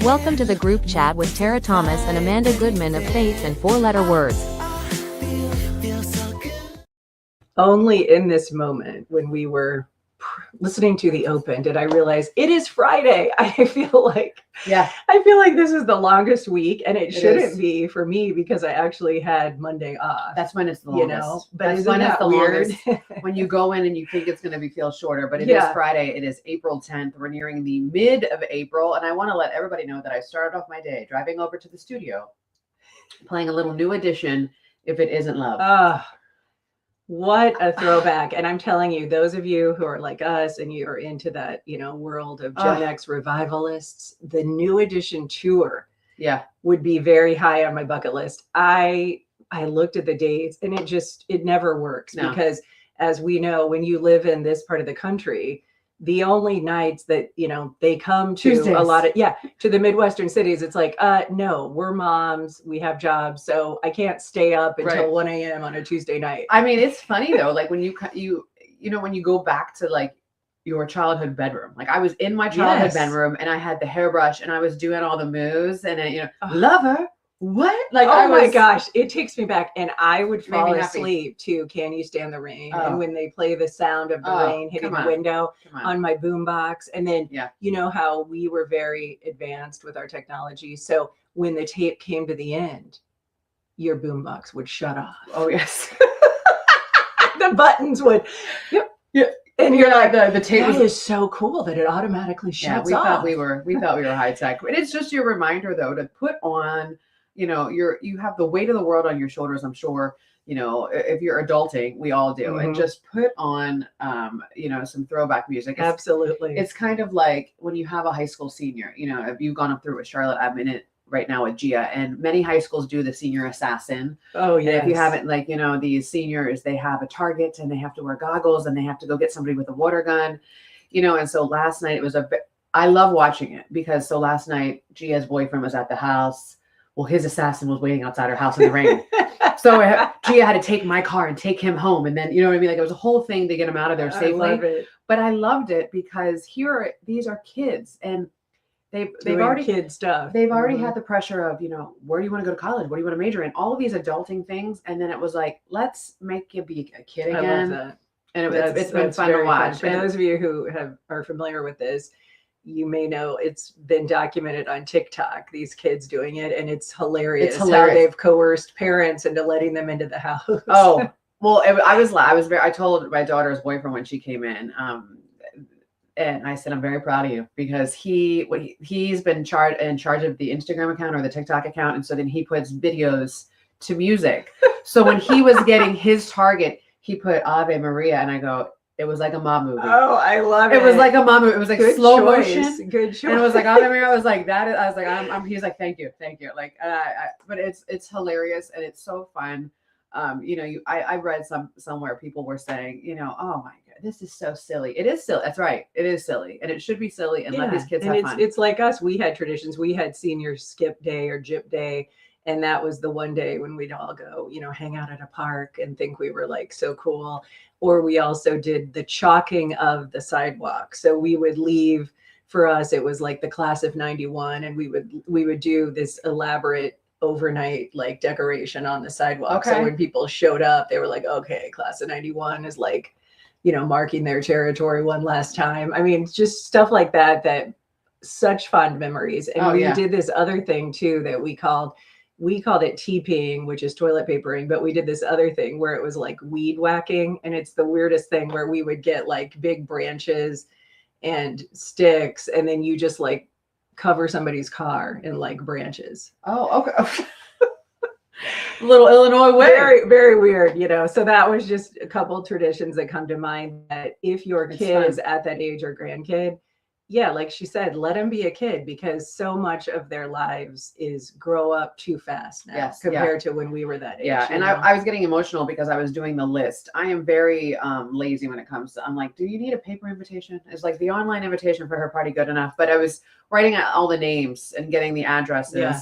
Welcome to the group chat with Tara Thomas and Amanda Goodman of Faith and Four-Letter Words. Only in this moment when we were listening to the open did I realize it is Friday. I feel like this is the longest week, and it shouldn't be for me because I actually had Monday off. That's when it's the longest. You know, but that's isn't when it's that the weird? longest. When you go in and you think it's going to feel shorter, but it is Friday. It is April 10th. We're nearing the mid of April, and I want to let everybody know that I started off my day driving over to the studio, playing a little New Edition, If It Isn't Love. What a throwback. And I'm telling you, those of you who are like us and you are into that, world of Gen X revivalists, the New Edition tour would be very high on my bucket list. I looked at the dates and it never works because, as we know, when you live in this part of the country, the only nights that, they come to Tuesdays. A lot of, to the Midwestern cities, it's like, no, we're moms, we have jobs. So I can't stay up until 1 a.m. on a Tuesday night. I mean, it's funny though, like when you when you go back to like your childhood bedroom, like I was in my childhood bedroom and I had the hairbrush and I was doing all the moves and lover. What? Like, my gosh, it takes me back. And I would fall asleep to Can You Stand the Rain? And when they play the sound of the rain hitting the window on my boombox. And then, you know how we were very advanced with our technology. So when the tape came to the end, your boombox would shut off. Oh, yes. The buttons would. And you're like, the tape is so cool that it automatically shuts off. We thought we were high tech. But it's just your reminder though, to put on, you have the weight of the world on your shoulders. I'm sure, if you're adulting, we all do, and just put on, some throwback music. Absolutely. It's kind of like when you have a high school senior, if you've gone up through with Charlotte, I'm in it right now with Gia, and many high schools do the senior assassin. Oh yeah. If you haven't, these seniors, they have a target and they have to wear goggles and they have to go get somebody with a water gun, and so last night I love watching it because last night Gia's boyfriend was at the house. Well, his assassin was waiting outside her house in the rain. So Gia had to take my car and take him home. And then, you know what I mean? Like it was a whole thing to get him out of there safely. I love it. But I loved it because these are kids and they've already kid stuff. They've already had the pressure of, where do you want to go to college? What do you want to major in? All of these adulting things. And then it was like, let's make you be a kid again. I love that. And it's been fun to watch. For those of you who are familiar with this, you may know it's been documented on TikTok, these kids doing it, and it's hilarious how they've coerced parents into letting them into the house. Oh, well, I told my daughter's boyfriend when she came in, and I said, I'm very proud of you because he's been in charge of the Instagram account or the TikTok account. And so then he puts videos to music. So when he was getting his target, he put Ave Maria, and I go, it was like a mob movie. Oh, I love it. It was like a mob movie. It was like slow motion. Good choice. And it was like Ave Maria. I was like that. I was like, he's like, thank you. Like, but it's hilarious and it's so fun. I read somewhere people were saying, oh my God, this is so silly. It is silly. That's right. It is silly, and it should be silly. And let these kids have fun. It's like us. We had traditions. We had senior skip day or gyp day. And that was the one day when we'd all go, hang out at a park and think we were like so cool. Or we also did the chalking of the sidewalk. So we would leave, for us, it was like the class of 91. And we would do this elaborate overnight like decoration on the sidewalk. Okay. So when people showed up, they were like, okay, class of 91 is like, marking their territory one last time. I mean, just stuff like that such fond memories. And we did this other thing too that we called it TPing, which is toilet papering, but we did this other thing where it was like weed whacking. And it's the weirdest thing where we would get like big branches and sticks, and then you just like cover somebody's car in like branches. Oh, okay. Little Illinois way. Very, very weird, So that was just a couple traditions that come to mind, that if your kid is at that age or grandkid, like she said, let them be a kid, because so much of their lives is grow up too fast now compared to when we were that age. Yeah. And I was getting emotional because I was doing the list. I am very lazy when it comes to, I'm like, do you need a paper invitation? Is like the online invitation for her party good enough? But I was writing out all the names and getting the addresses. Yeah.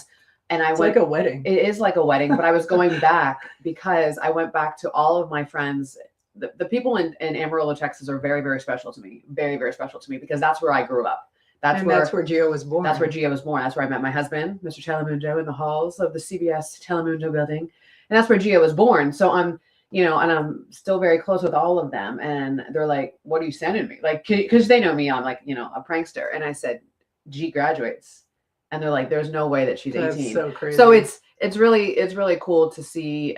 And it's like a wedding. It is like a wedding, but I was going back because I went back to all of my friends. The people in Amarillo, Texas are very, very special to me. Very, very special to me because that's where I grew up. that's where Gio was born. That's where Gio was born. That's where I met my husband, Mr. Telemundo, in the halls of the CBS Telemundo building. And that's where Gio was born. So I'm, and I'm still very close with all of them. And they're like, what are you sending me? Like, because they know me, I'm like, a prankster. And I said, G graduates. And they're like, there's no way that she's 18. That's so crazy. So it's really cool to see,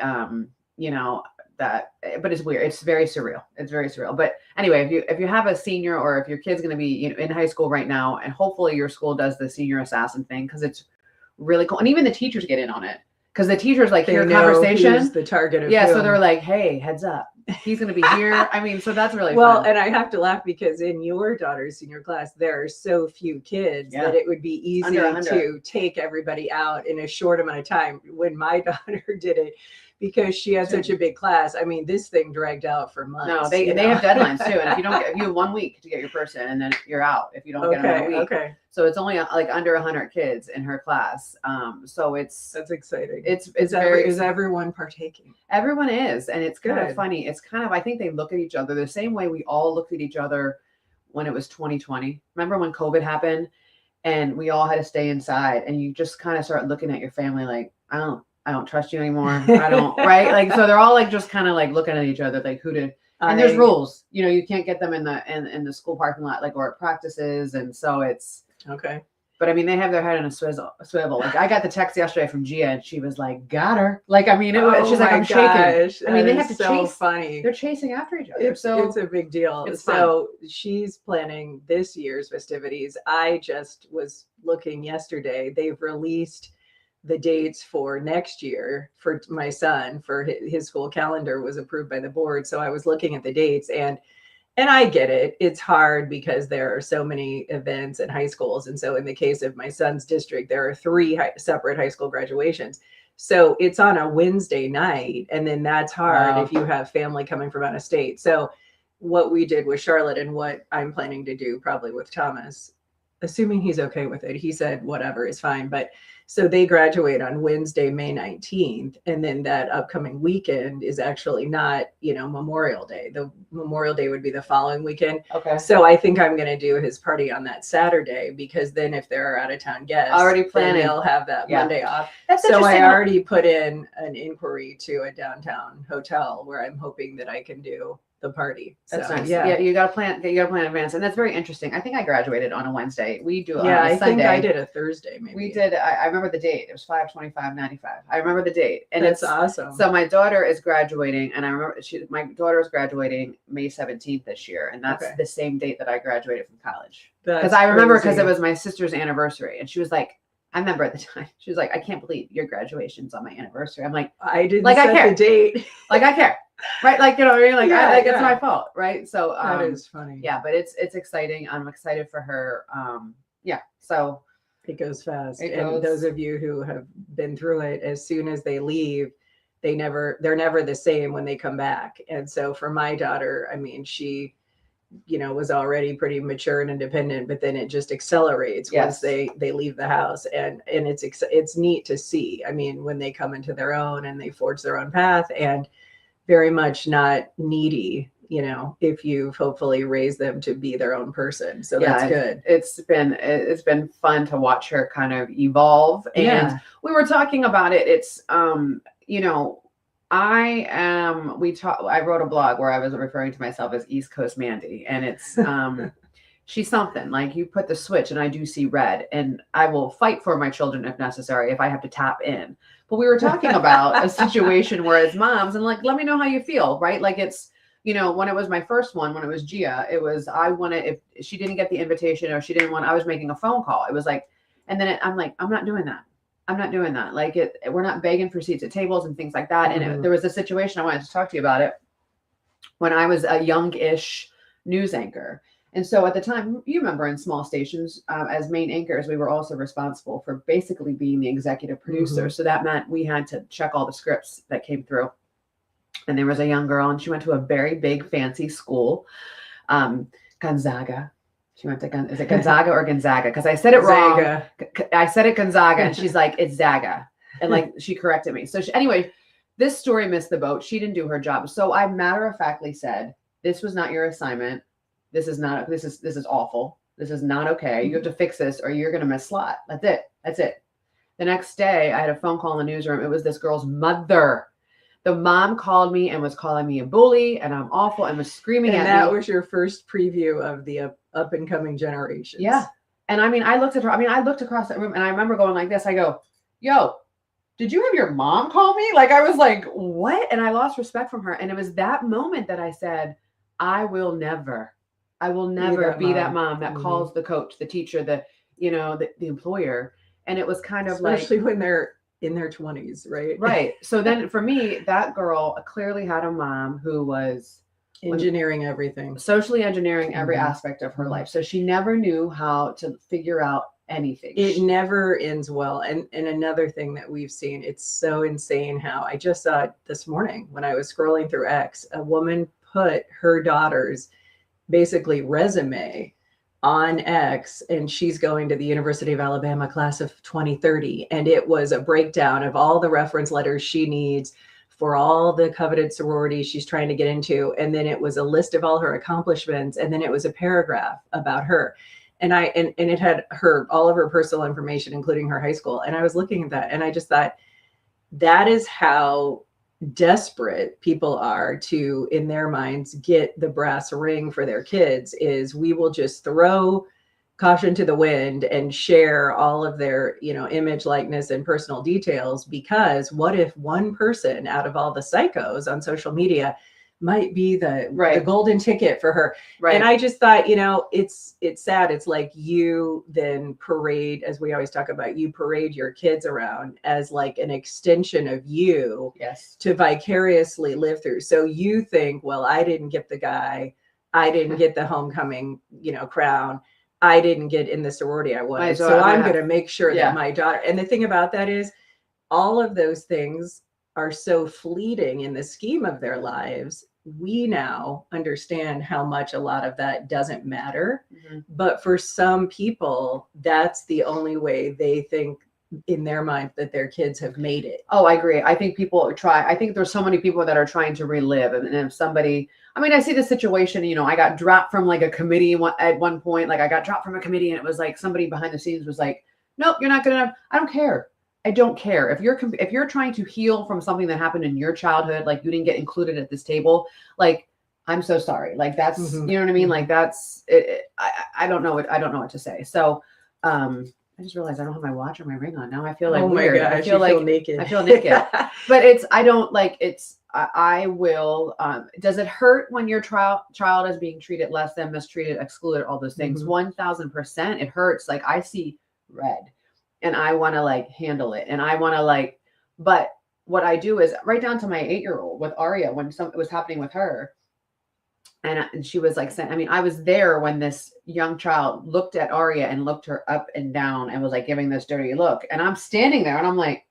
that, but it's weird. It's very surreal. It's very surreal. But anyway, if you have a senior, or if your kid's going to be in high school right now, and hopefully your school does the senior assassin thing, because it's really cool. And even the teachers get in on it, because the teachers hear conversation. The target of so they're like, hey, heads up, he's going to be here. I mean, so that's really well, fun. and I have to laugh because in your daughter's senior class, there are so few kids that it would be easy to take everybody out in a short amount of time. When my daughter did it, because she had such a big class, I mean, this thing dragged out for months. No, they have deadlines too, and if you have 1 week to get your person, and then you're out if you don't get them in a week. Okay. So it's only like under 100 kids in her class. So that's exciting. Is everyone partaking? Everyone is, and it's kind of funny. It's kind of, I think they look at each other the same way we all looked at each other when it was 2020. Remember when COVID happened, and we all had to stay inside, and you just kind of start looking at your family like, I don't trust you anymore. I don't, right? Like, so they're all like, just kind of like looking at each other, like and there's rules, you can't get them in the school parking lot, like, or at practices. And so it's okay. But I mean, they have their head in a swivel. Like, I got the text yesterday from Gia, and she was like, got her. Like, I mean, she's like, I'm shaking. I mean, they have to chase. Funny. They're chasing after each other. It's a big deal. So she's planning this year's festivities. I just was looking yesterday. They've released the dates for next year for my son, for his school calendar was approved by the board. So I was looking at the dates, and I get it. It's hard because there are so many events in high schools. And so in the case of my son's district, there are 3 separate high school graduations. So it's on a Wednesday night. And then that's hard if you have family coming from out of state. So what we did with Charlotte, and what I'm planning to do probably with Thomas, assuming he's okay with it, he said, whatever is fine. But so they graduate on Wednesday, May 19th. And then that upcoming weekend is actually not, Memorial Day. The Memorial Day would be the following weekend. Okay. So I think I'm going to do his party on that Saturday, because then if there are out of town guests, already planning, they'll have that Monday off. That's so I already put in an inquiry to a downtown hotel where I'm hoping that I can do the party. That's nice. Yeah, you got to plan in advance, and that's very interesting. I think I graduated on a Wednesday. We do. I Sunday. think I did a Thursday. Maybe we did. I remember the date. It was 5/25/95. I remember the date, and it's awesome. So my daughter is graduating, and I remember my daughter is graduating May 17th this year, and that's the same date that I graduated from college. Because I remember, because it was my sister's anniversary, and she was like, I remember at the time, she was like, I can't believe your graduation's on my anniversary. I'm like, I didn't set the date. Like, I care. Right. Like, what I mean? Like, it's my fault. Right. So that is funny. Yeah, but it's exciting. I'm excited for her. So it goes fast. Those of you who have been through it, as soon as they leave, they're never the same when they come back. And so for my daughter, I mean, she, was already pretty mature and independent, but then it just accelerates once they leave the house. And it's neat to see. I mean, when they come into their own and they forge their own path, and very much not needy, if you've hopefully raised them to be their own person. So that's good. It's been fun to watch her kind of evolve. And we were talking about it. It's, I wrote a blog where I was referring to myself as East Coast Mandy, and it's, she's something. Like, you put the switch and I do see red, and I will fight for my children if necessary, if I have to tap in. But we were talking about a situation where, as moms, and like, let me know how you feel, right? Like, it's, when it was my first one, when it was Gia, it was, if she didn't get the invitation, or she didn't want, I was making a phone call. It was like, and then I'm like, I'm not doing that. I'm not doing that. Like, we're not begging for seats at tables and things like that. And there was a situation, I wanted to talk to you about it, when I was a young-ish news anchor. And so at the time, you remember, in small stations, as main anchors, we were also responsible for basically being the executive producer. So that meant we had to check all the scripts that came through. And there was a young girl, and she went to a very big, fancy school, Gonzaga. She went to, is it Gonzaga or Gonzaga? Because I said it wrong. I said it Gonzaga, and she's like, it's Zaga. And like, she corrected me. So anyway, this story missed the boat. She didn't do her job. So I matter-of-factly said, this was not your assignment. This is awful. This is not okay. You have to fix this or you're going to miss slot. That's it. That's it. The next day, I had a phone call in the newsroom. It was this girl's mother. The mom called me and was calling me a bully and I'm awful and was screaming at me. And that was your first preview of the up and coming generations. Yeah. And I mean, I looked at her. I mean, I looked across that room and I remember going like this. I go, yo, did you have your mom call me? Like, I was like, what? And I lost respect from her. And it was that moment that I said, I will never be that mom that calls the coach, the teacher, the employer. And it was kind of especially when they're in their 20s, right? Right. So then for me, that girl clearly had a mom who was engineering everything, socially engineering every aspect of her life. So she never knew how to figure out anything. It never ends well. And another thing that we've seen, it's so insane how I just saw it this morning when I was scrolling through X, a woman put her daughter's basically resume on X, and she's going to the University of Alabama class of 2030. And it was a breakdown of all the reference letters she needs for all the coveted sororities she's trying to get into. And then it was a list of all her accomplishments. And then it was a paragraph about her. And it had all of her personal information, including her high school. And I was looking at that and I just thought, that is how desperate people are to, in their minds, get the brass ring for their kids, is we will just throw caution to the wind and share all of their, image, likeness, and personal details, because what if one person out of all the psychos on social media might be the golden ticket for her. Right. And I just thought, it's sad. It's like you then parade, as we always talk about, you parade your kids around as like an extension of you. Yes. To vicariously live through. So you think, well, I didn't get the guy, I didn't get the homecoming, crown, I didn't get in the sorority I wanted. So I'm going to make sure that my daughter, and the thing about that is all of those things are so fleeting in the scheme of their lives. We now understand how much a lot of that doesn't matter. Mm-hmm. But for some people, that's the only way they think in their mind that their kids have made it. Oh, I agree. I think I think there's so many people that are trying to relive. And if somebody, I see the situation, I got dropped from like a committee at one point. Like I got dropped from a committee and it was like somebody behind the scenes was like, nope, you're not good enough. I don't care. I don't care if you're trying to heal from something that happened in your childhood, like you didn't get included at this table. Like, I'm so sorry. Like that's, you know what I mean? Like that's it. I don't know what to say. So, I just realized I don't have my watch or my ring on. Now I feel like weird. I feel naked. I feel naked. But I will. Does it hurt when your child is being treated less than, mistreated, excluded, all those things? 1000%. It hurts. Like I see red. And I want to like handle it. And I want to but what I do is right down to my 8-year-old with Aria, when it was happening with her. And she was like saying, I was there when this young child looked at Aria and looked her up and down and was like giving this dirty look. And I'm standing there and I'm like,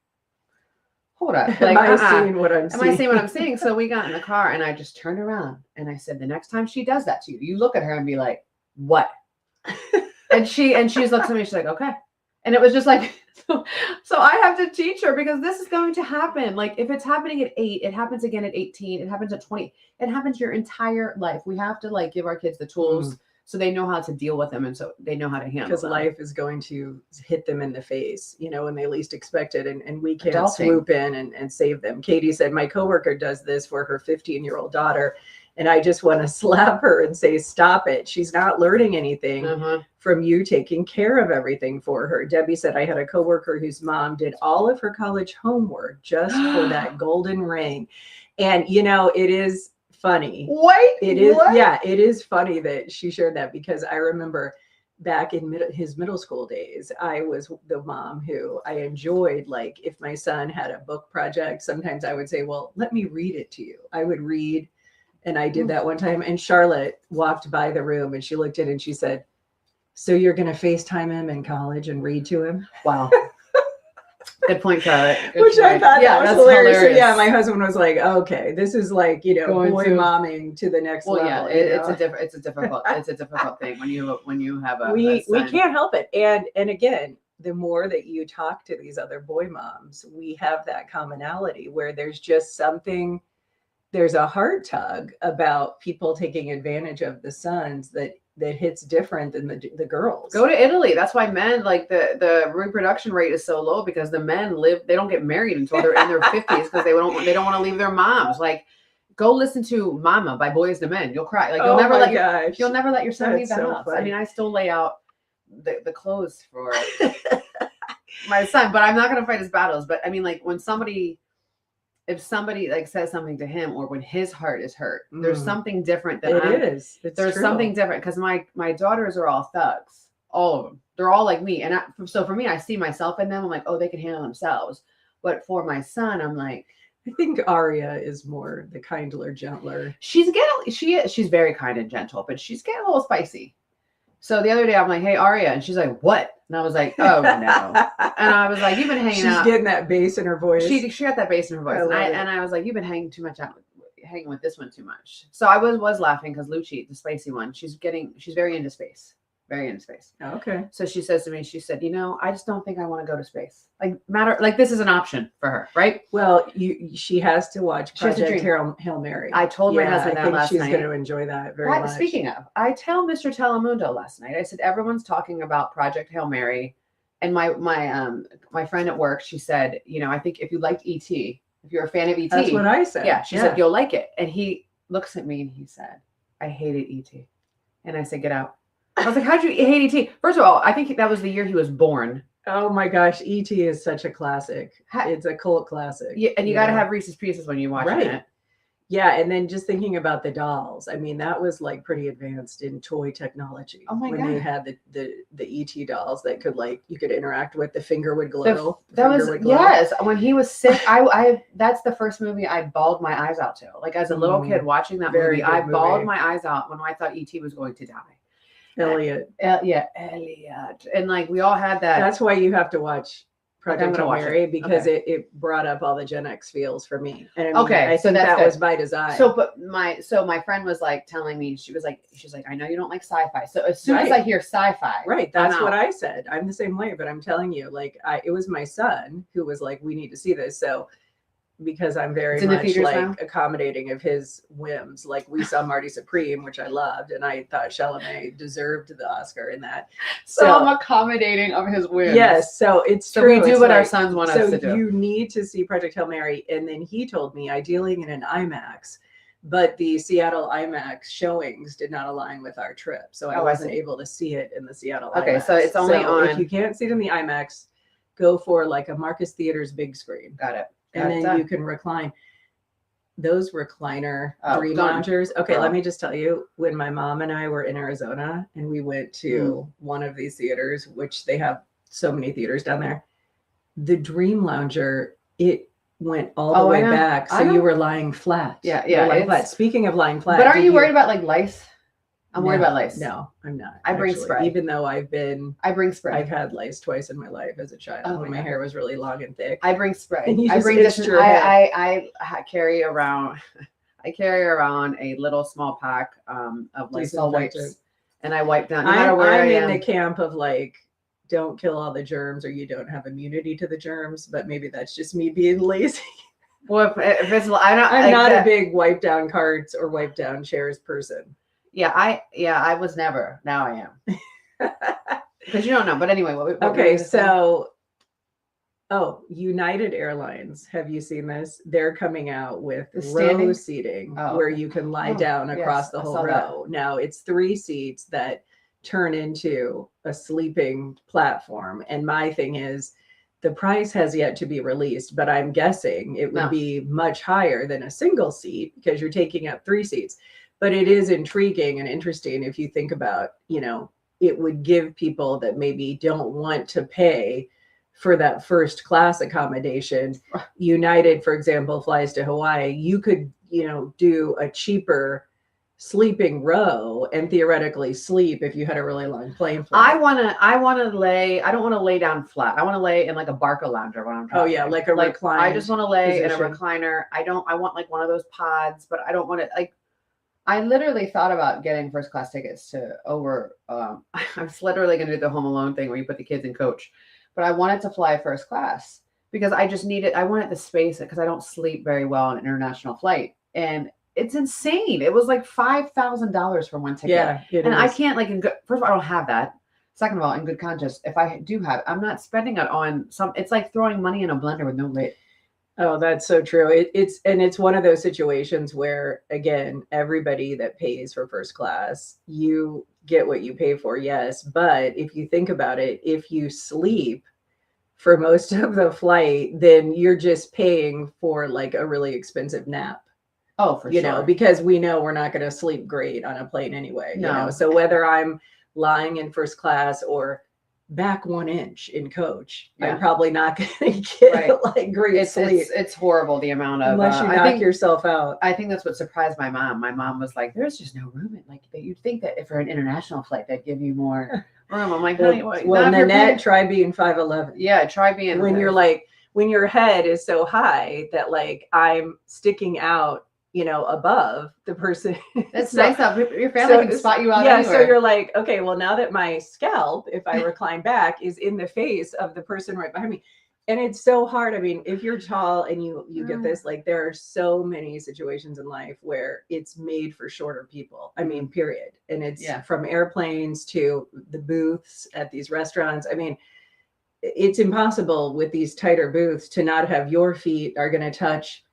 hold up. Like, am I seeing what I'm seeing? Am I seeing what I'm seeing? So we got in the car and I just turned around and I said, the next time she does that to you, you look at her and be like, what? and she looks at me, she's like, okay. And it was just like, so I have to teach her because this is going to happen. Like if it's happening at 8, it happens again at 18, it happens at 20, it happens your entire life. We have to like give our kids the tools so they know how to deal with them. And so they know how to handle because them. Life is going to hit them in the face, when they least expect it. And we can't swoop in and save them. Katie said, my coworker does this for her 15-year-old daughter. And I just want to slap her and say, stop it. She's not learning anything from you taking care of everything for her. Debbie said, I had a coworker whose mom did all of her college homework just for that golden ring. And, it is funny. What? It is. What? Yeah, it is funny that she shared that because I remember back in his middle school days, I was the mom who I enjoyed. Like if my son had a book project, sometimes I would say, well, let me read it to you. I would read. And I did that one time. And Charlotte walked by the room and she looked in and she said, so you're going to FaceTime him in college and read to him? Wow. Good point, Charlotte. Which I thought that was hilarious. So, yeah, my husband was like, okay, this is like, boy momming to the next level. Yeah, it's a difficult thing when you have a we can't help it. And again, the more that you talk to these other boy moms, we have that commonality where there's just there's a heart tug about people taking advantage of the sons that that hits different than the girls. Go to Italy. That's why men, like, the reproduction rate is so low, because the men they don't get married until they're in their 50s, because they don't want to leave their moms. Like, go listen to Mama by Boyz II Men. You'll cry. Like, you'll never let your son leave the house. Funny. I mean, I still lay out the clothes for my son, but I'm not going to fight his battles. But I mean, like, if somebody like says something to him, or when his heart is hurt, there's something different than It's there's true. something different, because my daughters are all thugs, all of them. They're all like me, and so for me, I see myself in them. I'm like, oh, they can handle themselves. But for my son, I'm like, I think Aria is more the kindler, gentler. she's very kind and gentle, but she's getting a little spicy. So the other day, I'm like, hey, Aria, and she's like, what? And I was like, oh no. And I was like, you've been hanging out. She's getting that bass in her voice. She got that bass in her voice, and I was like, you've been hanging with this one too much. So I was laughing because Lucci, the spicy one, she's very into space. Very into space. Okay. So she says to me, she said, I just don't think I want to go to space. Like this is an option for her, right? Well, she has to watch She has to Project dream. Hail Mary. I told my husband I that think last she's night. going to enjoy that very much. Speaking of, I tell Mr. Telemundo last night, I said, everyone's talking about Project Hail Mary. And my friend at work, she said, I think if you liked E.T., if you're a fan of E.T. That's what I said. Yeah, she said, you'll like it. And he looks at me and he said, I hated E.T. And I said, get out. I was like, how'd you hate E.T.? First of all, I think that was the year he was born. Oh my gosh, E.T. is such a classic. It's a cult classic. Yeah, and you got to have Reese's Pieces when you watch it. Yeah, and then just thinking about the dolls. I mean, that was like pretty advanced in toy technology. Oh my God. God. They had the ET dolls that could you could interact with. The finger would glow. Yes. When he was sick, I that's the first movie I bawled my eyes out to. Like as a little kid watching that movie, I bawled my eyes out when I thought ET was going to die. Elliot. Elliot. And like we all had that. That's why you have to watch Project Hail Mary, because okay. it brought up all the Gen X feels for me. And I mean, okay, I think that was by design. So, my friend was like telling me, she's like, I know you don't like sci-fi. So as soon as I hear sci-fi, right, that's what I said. I'm the same way, but I'm telling you, like, it was my son who was like, we need to see this. So, because I'm very much like accommodating of his whims. Like we saw Marty Supreme, which I loved, and I thought Chalamet deserved the Oscar in that. So I'm accommodating of his whims. Yes, so it's so true. we do what our sons want us to do. So you need to see Project Hail Mary, and then he told me ideally in an IMAX, but the Seattle IMAX showings did not align with our trip, so I wasn't able to see it in the Seattle IMAX. Okay, so it's only on. If you can't see it in the IMAX, go for like a Marcus Theaters big screen. Got it. And then you can recline. Those recliner dream loungers. Okay, let me just tell you, when my mom and I were in Arizona and we went to one of these theaters, which they have so many theaters down there, the dream lounger, it went all the way back. So you were lying flat. Yeah. Lying flat. Speaking of lying flat. But are you worried about like lice? I'm worried about lice. No, I'm not. I bring spray. Even though I bring spray. I've had lice twice in my life as a child when my hair was really long and thick. I bring spray. I bring this. I carry around. I carry around a little small pack of Lysol wipes, and I wipe down. No matter where I am. I'm in the camp of like, don't kill all the germs, or you don't have immunity to the germs. But maybe that's just me being lazy. Well, if it's I'm not a big wipe down carts or wipe down chairs person. Yeah, I was never. Now I am. Because you don't know. But anyway, United Airlines. Have you seen this? They're coming out with row seating where you can lie down across the whole row. Now it's 3 seats that turn into a sleeping platform. And my thing is, the price has yet to be released, but I'm guessing it would be much higher than a single seat because you're taking up 3 seats. But it is intriguing and interesting if you think about, it would give people that maybe don't want to pay for that first class accommodation. United, for example, flies to Hawaii. You could, do a cheaper sleeping row and theoretically sleep if you had a really long plane flight. I want to lay. I don't want to lay down flat. I want to lay in like a Barca lounger when I'm traveling. Oh yeah, like a recliner. I just want to lay in a recliner. I want like one of those pods, but I don't want to like. I literally thought about getting first class tickets to over. I was literally going to do the Home Alone thing where you put the kids in coach, but I wanted to fly first class because I just needed. I wanted the space because I don't sleep very well on an international flight, and it's insane. It was like $5,000 for one ticket. Yeah, it and I is. can't like first of all, I don't have that. Second of all, in good conscience, if I do have, I'm not spending it on some. It's like throwing money in a blender with no lid. Oh, that's so true. It's one of those situations where, again, everybody that pays for first class, you get what you pay for, yes. But if you think about it, if you sleep for most of the flight, then you're just paying for like a really expensive nap. Oh, for You sure. know, because we know we're not going to sleep great on a plane anyway. No. You know, so whether I'm lying in first class or back 1 inch in coach, Yeah. I'm probably not going to get Right. like great sleep It's horrible the amount of unless you I knock think, yourself out. I think that's what surprised my mom. My mom was like, "There's just no room in like that. You'd think that if for an international flight, they'd give you more room." I'm like, "Honey, Well, Nanette, try being 5'11". yeah, try being When you're like, when your head is so high that like I'm sticking out, you know, above the person. That's So- nice that your family can spot you out yeah, anywhere. so you're like, okay, well, now that my scalp, if I recline back, is in the face of the person right behind me. And it's so hard. I mean, if you're tall and you get this, like there are so many situations in life where it's made for shorter people. I mean, period. And it's from airplanes to the booths at these restaurants. I mean, it's impossible with these tighter booths to not have your feet are going to touch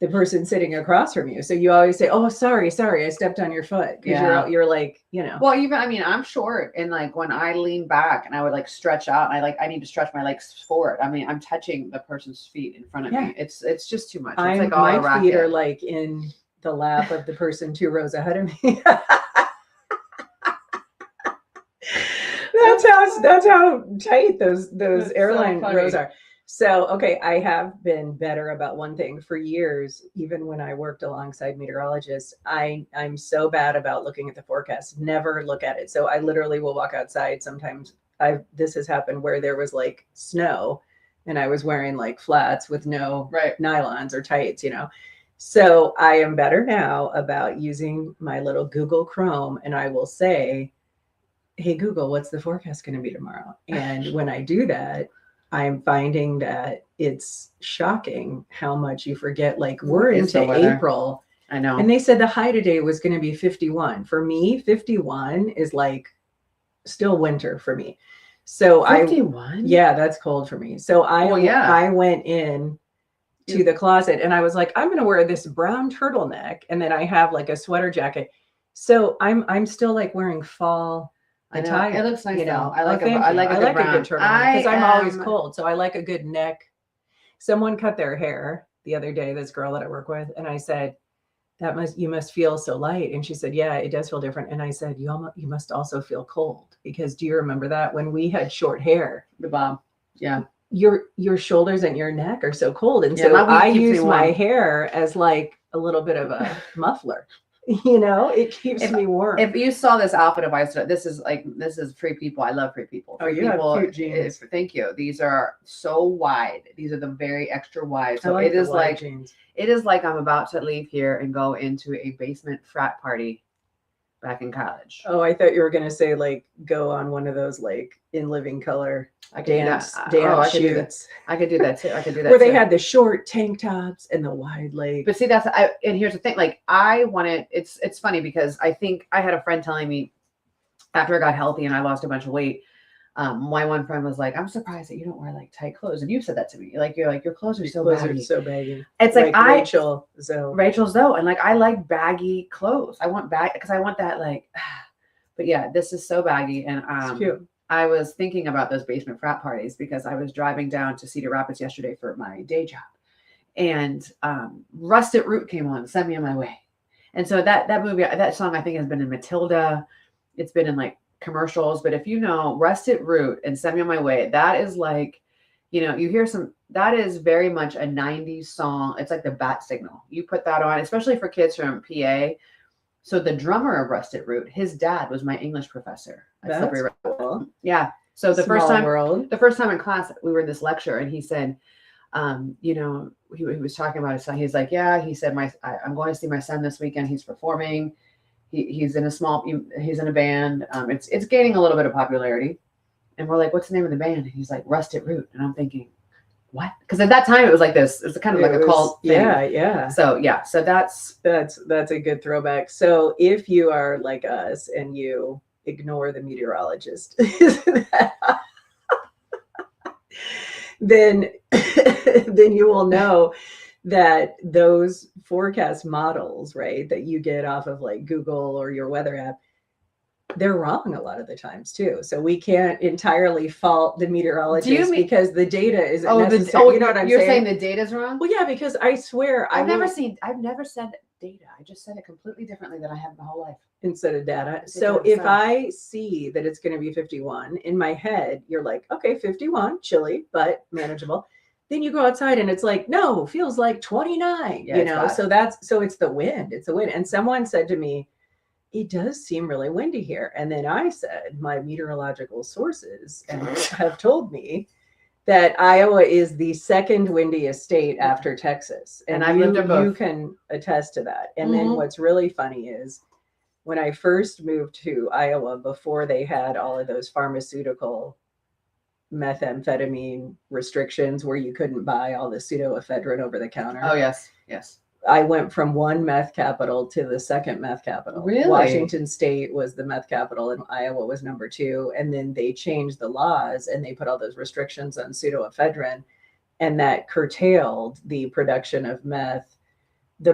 the person sitting across from you. So you always say, "Oh, sorry, I stepped on your foot." Because you're like, you know. Well, even I mean, I'm short, and like when I lean back and I would like stretch out, and I need to stretch my legs forward. I mean, I'm touching the person's feet in front of me. It's just too much. It's like all a my feet racket. are like in the lap of the person 2 rows ahead of me. That's how tight those That's airline so funny. rows are. So, okay, I have been better about one thing for years. Even when I worked alongside meteorologists, I'm so bad about looking at the forecast. Never look at it. So I literally will walk outside. Sometimes this has happened where there was like snow, and I was wearing like flats with no nylons or tights, you know. So I am better now about using my little Google Chrome, and I will say, "Hey Google, what's the forecast going to be tomorrow?" And when I do that, I'm finding that it's shocking how much you forget. Like we're into April. I know. And they said the high today was going to be 51. For me, 51 is like still winter for me. So 51? Yeah, that's cold for me. So I went in to the closet and I was like, I'm going to wear this brown turtleneck. And then I have like a sweater jacket. So I'm still like wearing fall attire. It looks nice, you know. though. I like a good turtleneck because I'm always cold. So I like a good neck. Someone cut their hair the other day, this girl that I work with, and I said, you must feel so light. And she said, yeah, it does feel different. And I said, you must also feel cold, because do you remember that when we had short hair? The bob. Yeah. Your shoulders and your neck are so cold. And so I use my hair as like a little bit of a muffler. You know, it keeps me warm. If you saw this outfit of Ice, this is Free People. I love Free People. Oh, you have cute jeans. Thank you. These are so wide. These are the very extra wide. So like it is like jeans. It is like I'm about to leave here and go into a basement frat party back in college. Oh, I thought you were gonna say like go on one of those like In Living Color dance shoots. I could do that too. Where they had the short tank tops and the wide legs. But see, and here's the thing. Like it's funny because I think I had a friend telling me after I got healthy and I lost a bunch of weight. My one friend was like, "I'm surprised that you don't wear like tight clothes." And you said that to me. Your clothes are so baggy. It's like Rachel Zoe, and like I like baggy clothes. I want because I want that like. But yeah, this is so baggy, and it's cute. I was thinking about those basement frat parties because I was driving down to Cedar Rapids yesterday for my day job, and Rusted Root came on, Send Me On My Way, and so that song I think has been in Matilda, it's been in like commercials, but if you know Rusted Root and Send Me On My Way, that is like, you hear that is very much a 90s song. It's like the bat signal. You put that on, especially for kids from PA. So the drummer of Rusted Root, his dad was my English professor. That's cool. Yeah. So the first time in class, we were in this lecture, and he said, he was talking about his son. He's like, yeah, he said, I'm going to see my son this weekend. He's performing. He's in a band. It's gaining a little bit of popularity. And we're like, what's the name of the band? And he's like, Rusted Root. And I'm thinking, what? Because at that time it was like this. It was kind of like a cult thing. Yeah. So that's a good throwback. So if you are like us and you ignore the meteorologist, then you will know that those forecast models, right, that you get off of like Google or your weather app, they're wrong a lot of the times too. So we can't entirely fault the meteorologist because the data isn't necessary. You know what I'm saying? You're saying the data's wrong? Well, yeah, because I swear I've never said data. I just said it completely differently than I have my whole life. Instead of data. So if I see that it's going to be 51 in my head, you're like, okay, 51, chilly, but manageable. Then you go outside and it's like, no, feels like 29, you know? So it's the wind. It's the wind. And someone said to me, it does seem really windy here. And then I said, my meteorological sources have told me that Iowa is the second windiest state after Texas. And I've lived in both. You can attest to that. And then what's really funny is when I first moved to Iowa, before they had all of those pharmaceutical methamphetamine restrictions where you couldn't buy all the pseudoephedrine over the counter. Oh, yes. I went from one meth capital to the second meth capital. Really? Washington State was the meth capital and Iowa was number 2. And then they changed the laws and they put all those restrictions on pseudoephedrine, and that curtailed the production of meth. The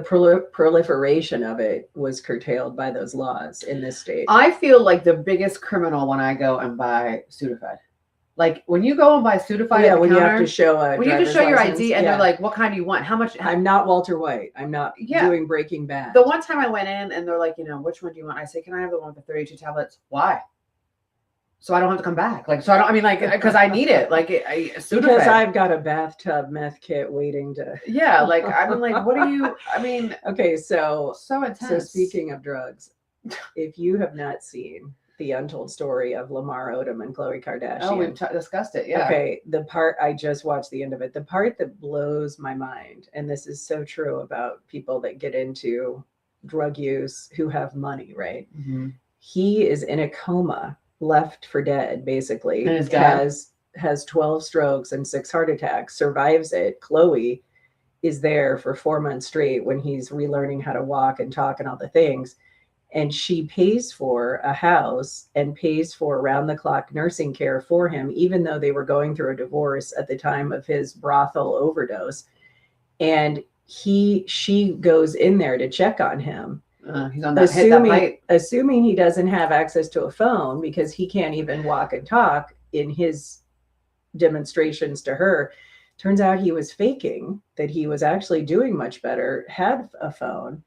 proliferation of it was curtailed by those laws in this state. I feel like the biggest criminal when I go and buy Sudafed. Like when you go and buy Sudafed, yeah, when you have to show your ID and they're like, "What kind do you want? How much?" I'm not Walter White. I'm not doing Breaking Bad. The one time I went in and they're like, which one do you want? I say, "Can I have the one with the 32 tablets?" Why? So I don't have to come back. Like, so I don't. I mean, like, because I need it. Like, because I've got a bathtub meth kit waiting to. Yeah, like I'm like, what do you? I mean, okay, so intense. So speaking of drugs, if you have not seen The Untold Story of Lamar Odom and Khloe Kardashian. Oh, we've discussed it. Yeah. Okay. The part, I just watched the end of it. The part that blows my mind, and this is so true about people that get into drug use who have money, right? Mm-hmm. He is in a coma, left for dead, basically. And his dad has 12 strokes and 6 heart attacks, survives it. Khloe is there for 4 months straight when he's relearning how to walk and talk and all the things. And she pays for a house and pays for around-the-clock nursing care for him, even though they were going through a divorce at the time of his brothel overdose. And she goes in there to check on him, he's on that assuming he doesn't have access to a phone because he can't even walk and talk in his demonstrations to her. Turns out he was faking that he was actually doing much better, had a phone,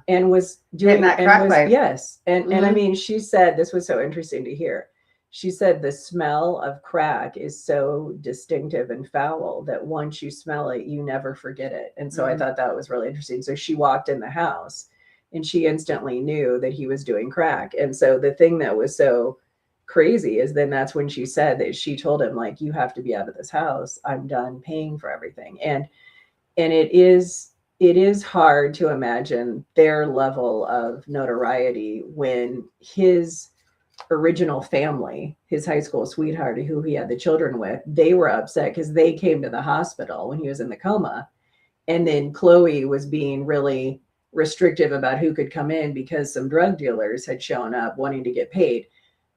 and was doing that crack pipe. Yes. And I mean, she said, this was so interesting to hear. She said the smell of crack is so distinctive and foul that once you smell it, you never forget it. And so I thought that was really interesting. So she walked in the house and she instantly knew that he was doing crack. And so the thing that was so crazy is then that's when she said that she told him, like, you have to be out of this house. I'm done paying for everything. And it is hard to imagine their level of notoriety when his original family, his high school sweetheart who he had the children with, they were upset because they came to the hospital when he was in the coma. And then Khloe was being really restrictive about who could come in because some drug dealers had shown up wanting to get paid.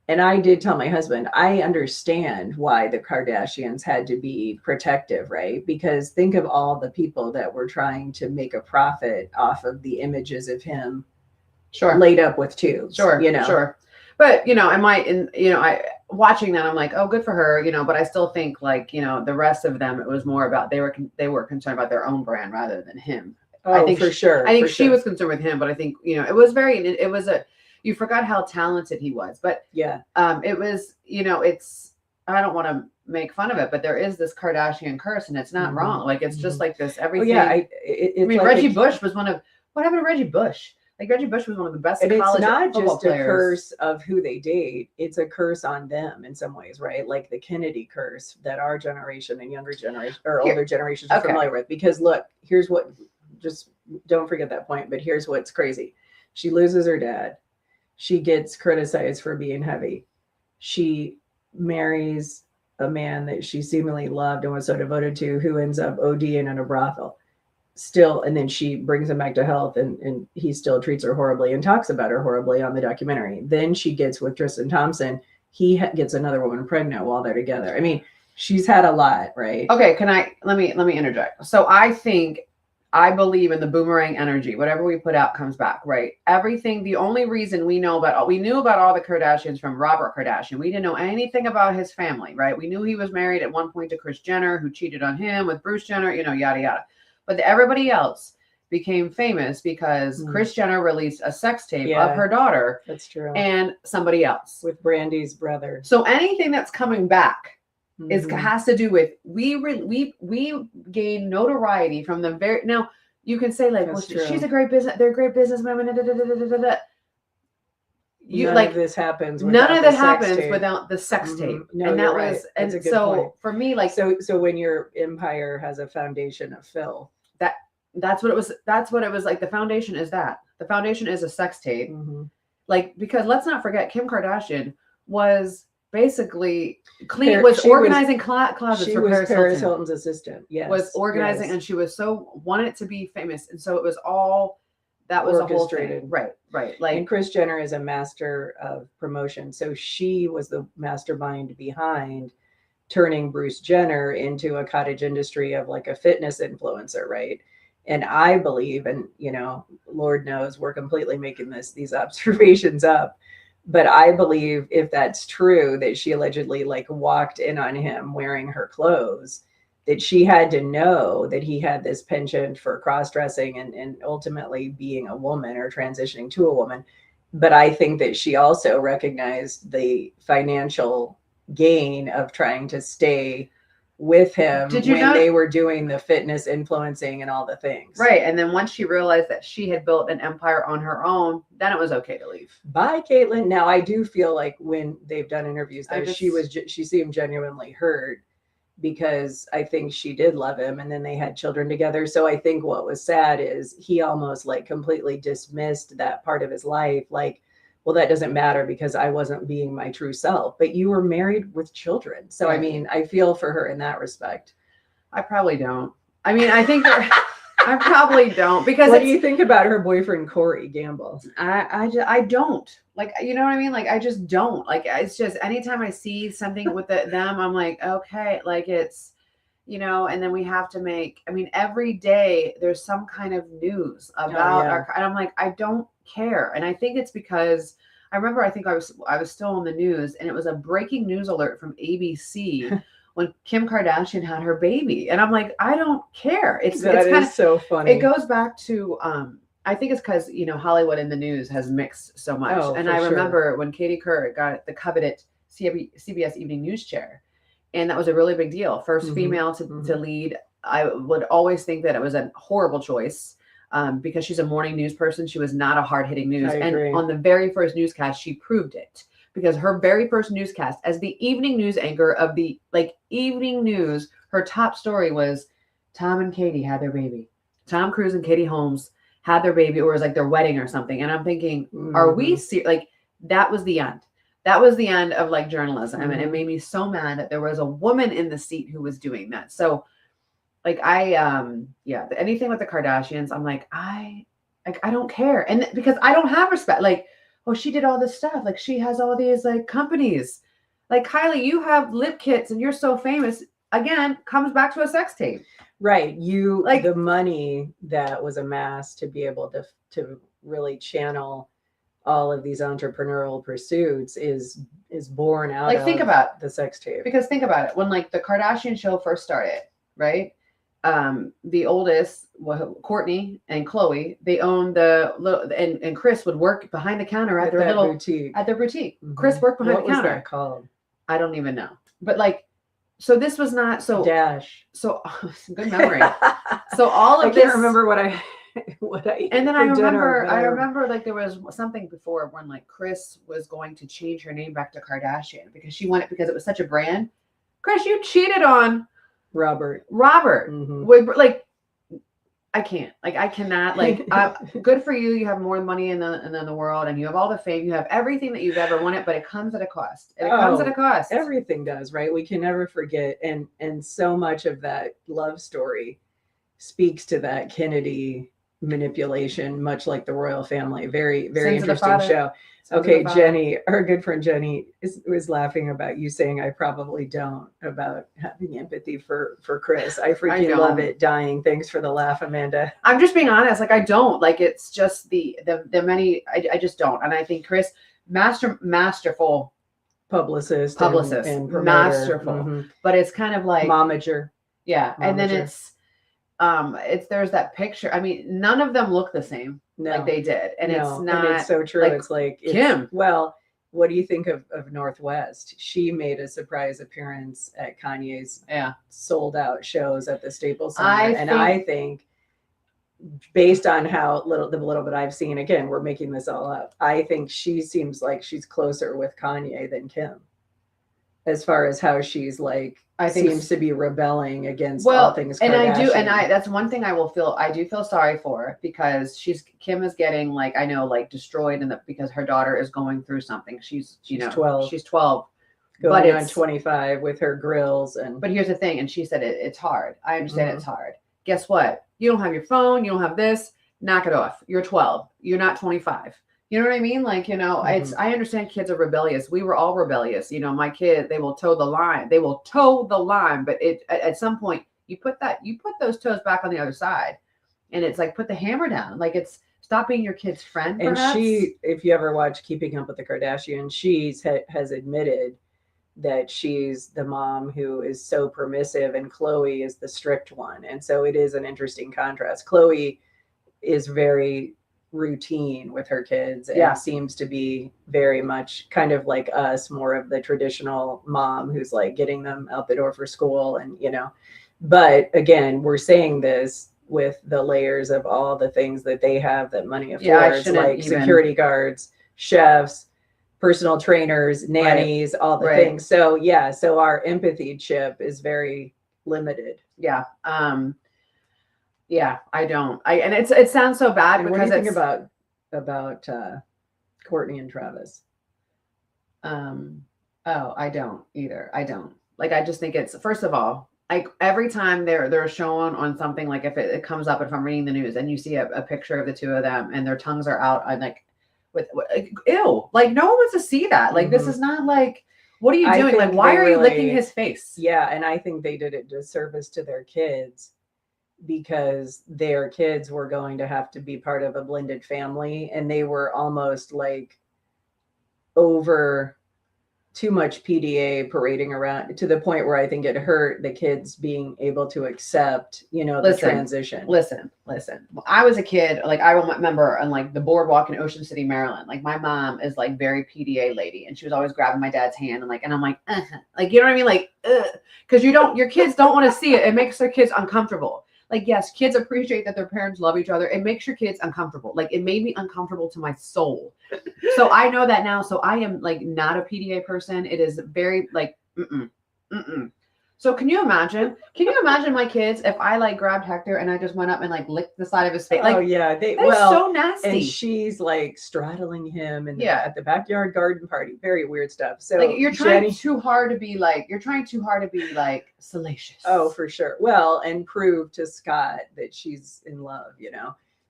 And I did tell my husband, I understand why the Kardashians had to be protective, right? Because think of all the people that were trying to make a profit off of the images of him laid up with tubes. Sure. But, I watching that, I'm like, oh, good for her, but I still think like, the rest of them, it was more about, they were concerned about their own brand rather than him. Oh, I think for sure. I think she was concerned with him, but I think, you forgot how talented he was, but it was, I don't want to make fun of it, but there is this Kardashian curse and it's not wrong. Like, it's just like this, everything. Reggie Bush was what happened to Reggie Bush? Like Reggie Bush was one of the best and college it's not football just players. A curse of who they date. It's a curse on them in some ways, right? Like the Kennedy curse that our generation and younger generation or older generations are familiar with. Because look, here's what, just don't forget that point, but here's what's crazy. She loses her dad. She gets criticized for being heavy. She marries a man that she seemingly loved and was so devoted to, who ends up ODing in a brothel still. And then she brings him back to health, and he still treats her horribly and talks about her horribly on the documentary. Then she gets with Tristan Thompson. He gets another woman pregnant while they're together. I mean, she's had a lot, right? Okay, let me interject. So I believe in the boomerang energy. Whatever we put out comes back, right? Everything. The only reason we knew about all the Kardashians from Robert Kardashian. We didn't know anything about his family, right? We knew he was married at one point to Kris Jenner, who cheated on him with Bruce Jenner, yada yada. But everybody else became famous because Kris Jenner released a sex tape of her daughter. That's true. And somebody else with Brandy's brother. So anything that's coming back has to do with we gain notoriety from the very. Now you can say like, that's well, she's a great business. They're great businesswomen. None of this happens. None of that happens without the sex tape. No, and that right. was, and so point. For me, like, so when your empire has a foundation of filth, that's what it was. That's what it was like. The foundation is that. The foundation is a sex tape. Like, because let's not forget, Kim Kardashian was basically organizing closets for Paris Hilton's assistant. Yes. Was organizing, and she was wanted to be famous. And so it was all, that was orchestrated. A whole thing. Right. Like, and Kris Jenner is a master of promotion. So she was the mastermind behind turning Bruce Jenner into a cottage industry of like a fitness influencer. Right. And I believe, and, Lord knows we're completely making these observations up, but I believe if that's true, that she allegedly like walked in on him wearing her clothes, that she had to know that he had this penchant for cross-dressing and ultimately being a woman or transitioning to a woman. But I think that she also recognized the financial gain of trying to stay with him when they were doing the fitness influencing and all the things. Right. And then once she realized that she had built an empire on her own, then it was okay to leave. Bye, Caitlyn. Now, I do feel like when they've done interviews, though, she seemed genuinely hurt, because I think she did love him, and then they had children together. So I think what was sad is he almost like completely dismissed that part of his life. Like, well, that doesn't matter because I wasn't being my true self, but you were married with children. So, I mean, I feel for her in that respect. I probably don't. I mean, I think I probably don't, because what do you think about her boyfriend, Corey Gamble? I don't, like, you know what I mean? Like, I just don't, like, it's just, anytime I see something with them, I'm like, okay, like, it's, and then we have to every day there's some kind of news about and I'm like, I don't care. And I think it's because I remember, I think I was still on the news, and it was a breaking news alert from ABC when Kim Kardashian had her baby. And I'm like, I don't care. It's kind of so funny. It goes back to, I think it's because, Hollywood and the news has mixed so much. And I remember when Katie Couric got the coveted CBS Evening News chair, and that was a really big deal. First female to lead. I would always think that it was a horrible choice. Because she's a morning news person. She was not a hard-hitting news. And on the very first newscast, she proved it. Because her very first newscast as the evening news anchor of the evening news, her top story was Tom and Katie had their baby. Tom Cruise and Katie Holmes had their baby, or it was like their wedding or something. And I'm thinking, are we that was the end. That was the end of journalism. And it made me so mad that there was a woman in the seat who was doing that. So anything with the Kardashians, I'm like, I don't care. And because I don't have respect, she did all this stuff. She has all these companies. Kylie, you have lip kits and you're so famous. Again, comes back to a sex tape. Right. The money that was amassed to be able to really channel all of these entrepreneurial pursuits is born out of think about the sex tape. Because think about it. When the Kardashian show first started, right? The oldest, Kourtney and Khloe, they owned and Kris would work behind the counter at their boutique. Kris worked behind the counter. What was that called? I don't even know. But so this was not so Dash. So good memory. So all of I can't remember what I and then I remember there was something before when Kris was going to change her name back to Kardashian because it was such a brand. Kris, you cheated on Robert. Mm-hmm. I can't. Like, I cannot. Like, good for you. You have more money in the world, and you have all the fame. You have everything that you've ever wanted, but it comes at a cost. And it comes at a cost. Everything does, right? We can never forget, and so much of that love story speaks to that Kennedy manipulation, much like the royal family. Very, very interesting show. Okay, Jenny, our good friend Jenny was laughing about you saying I probably don't, about having empathy for Chris. I freaking love it. Dying. Thanks for the laugh, Amanda. I'm just being honest. Like, I don't. Like, it's just the many. I just don't. And I think Chris, masterful publicist and promoter. Masterful. Mm-hmm. But it's kind of like momager. Yeah, and then it's there's that picture. I mean, none of them look the same. Like they did. And it's not. And it's so true. Like, it's like Kim. Well, what do you think of Northwest? She made a surprise appearance at Kanye's sold out shows at the Staples Center. I think based on how the little bit I've seen, again, we're making this all up, I think she seems like she's closer with Kanye than Kim, as far as how she's like, I think seems to be rebelling against all things Kardashian. And that's one thing I do feel sorry for, because Kim is getting, like, I know, like, destroyed because her daughter is going through something. She's 12. She's 12. Going on 25 with her grills. But here's the thing, and she said it's hard. I understand it's hard. Guess what? You don't have your phone, you don't have this, knock it off. You're 12. You're not 25. You know what I mean? Like, I understand kids are rebellious. We were all rebellious. My kid, they will toe the line. But at some point you put those toes back on the other side, and it's like, put the hammer down. Like, it's stop being your kid's friend. And perhaps. she, if you ever watch Keeping Up with the Kardashians, she has admitted that she's the mom who is so permissive and Khloe is the strict one. And so it is an interesting contrast. Khloe is very routine with her kids and seems to be very much kind of like us, more of the traditional mom who's like getting them out the door for school. And but again, we're saying this with the layers of all the things that they have that money affords, like security guards, chefs, personal trainers, nannies, all the things. So so our empathy chip is very limited. I don't. And it sounds so bad. And because what do you think about Courtney and Travis? I don't either. I don't. Like, I just think it's, first of all, like, every time they're showing on something, like if it comes up, if I'm reading the news and you see a picture of the two of them and their tongues are out, I'm like, ew, like, no one wants to see that. Like, this is not like, what are you doing? Like, why are you licking his face? Yeah. And I think they did it disservice to their kids, because their kids were going to have to be part of a blended family, and they were almost like over too much PDA parading around, to the point where I think it hurt the kids being able to accept, the transition. Listen. When I was a kid, like, I remember on, like, the boardwalk in Ocean City, Maryland, like, my mom is like very PDA lady, and she was always grabbing my dad's hand and I'm like, like, you know what I mean? Like, because your kids don't want to see it. It makes their kids uncomfortable. Like, yes, kids appreciate that their parents love each other. It makes your kids uncomfortable. Like, it made me uncomfortable to my soul. So I know that now. So I am, like, not a PDA person. It is very, like, So can you imagine my kids if I, like, grabbed Hector and I just went up and, like, licked the side of his face? Like, that's so nasty. And she's like straddling him at the backyard garden party. Very weird stuff. So, like, you're trying too hard to be like salacious. Oh, for sure. Well, and prove to Scott that she's in love,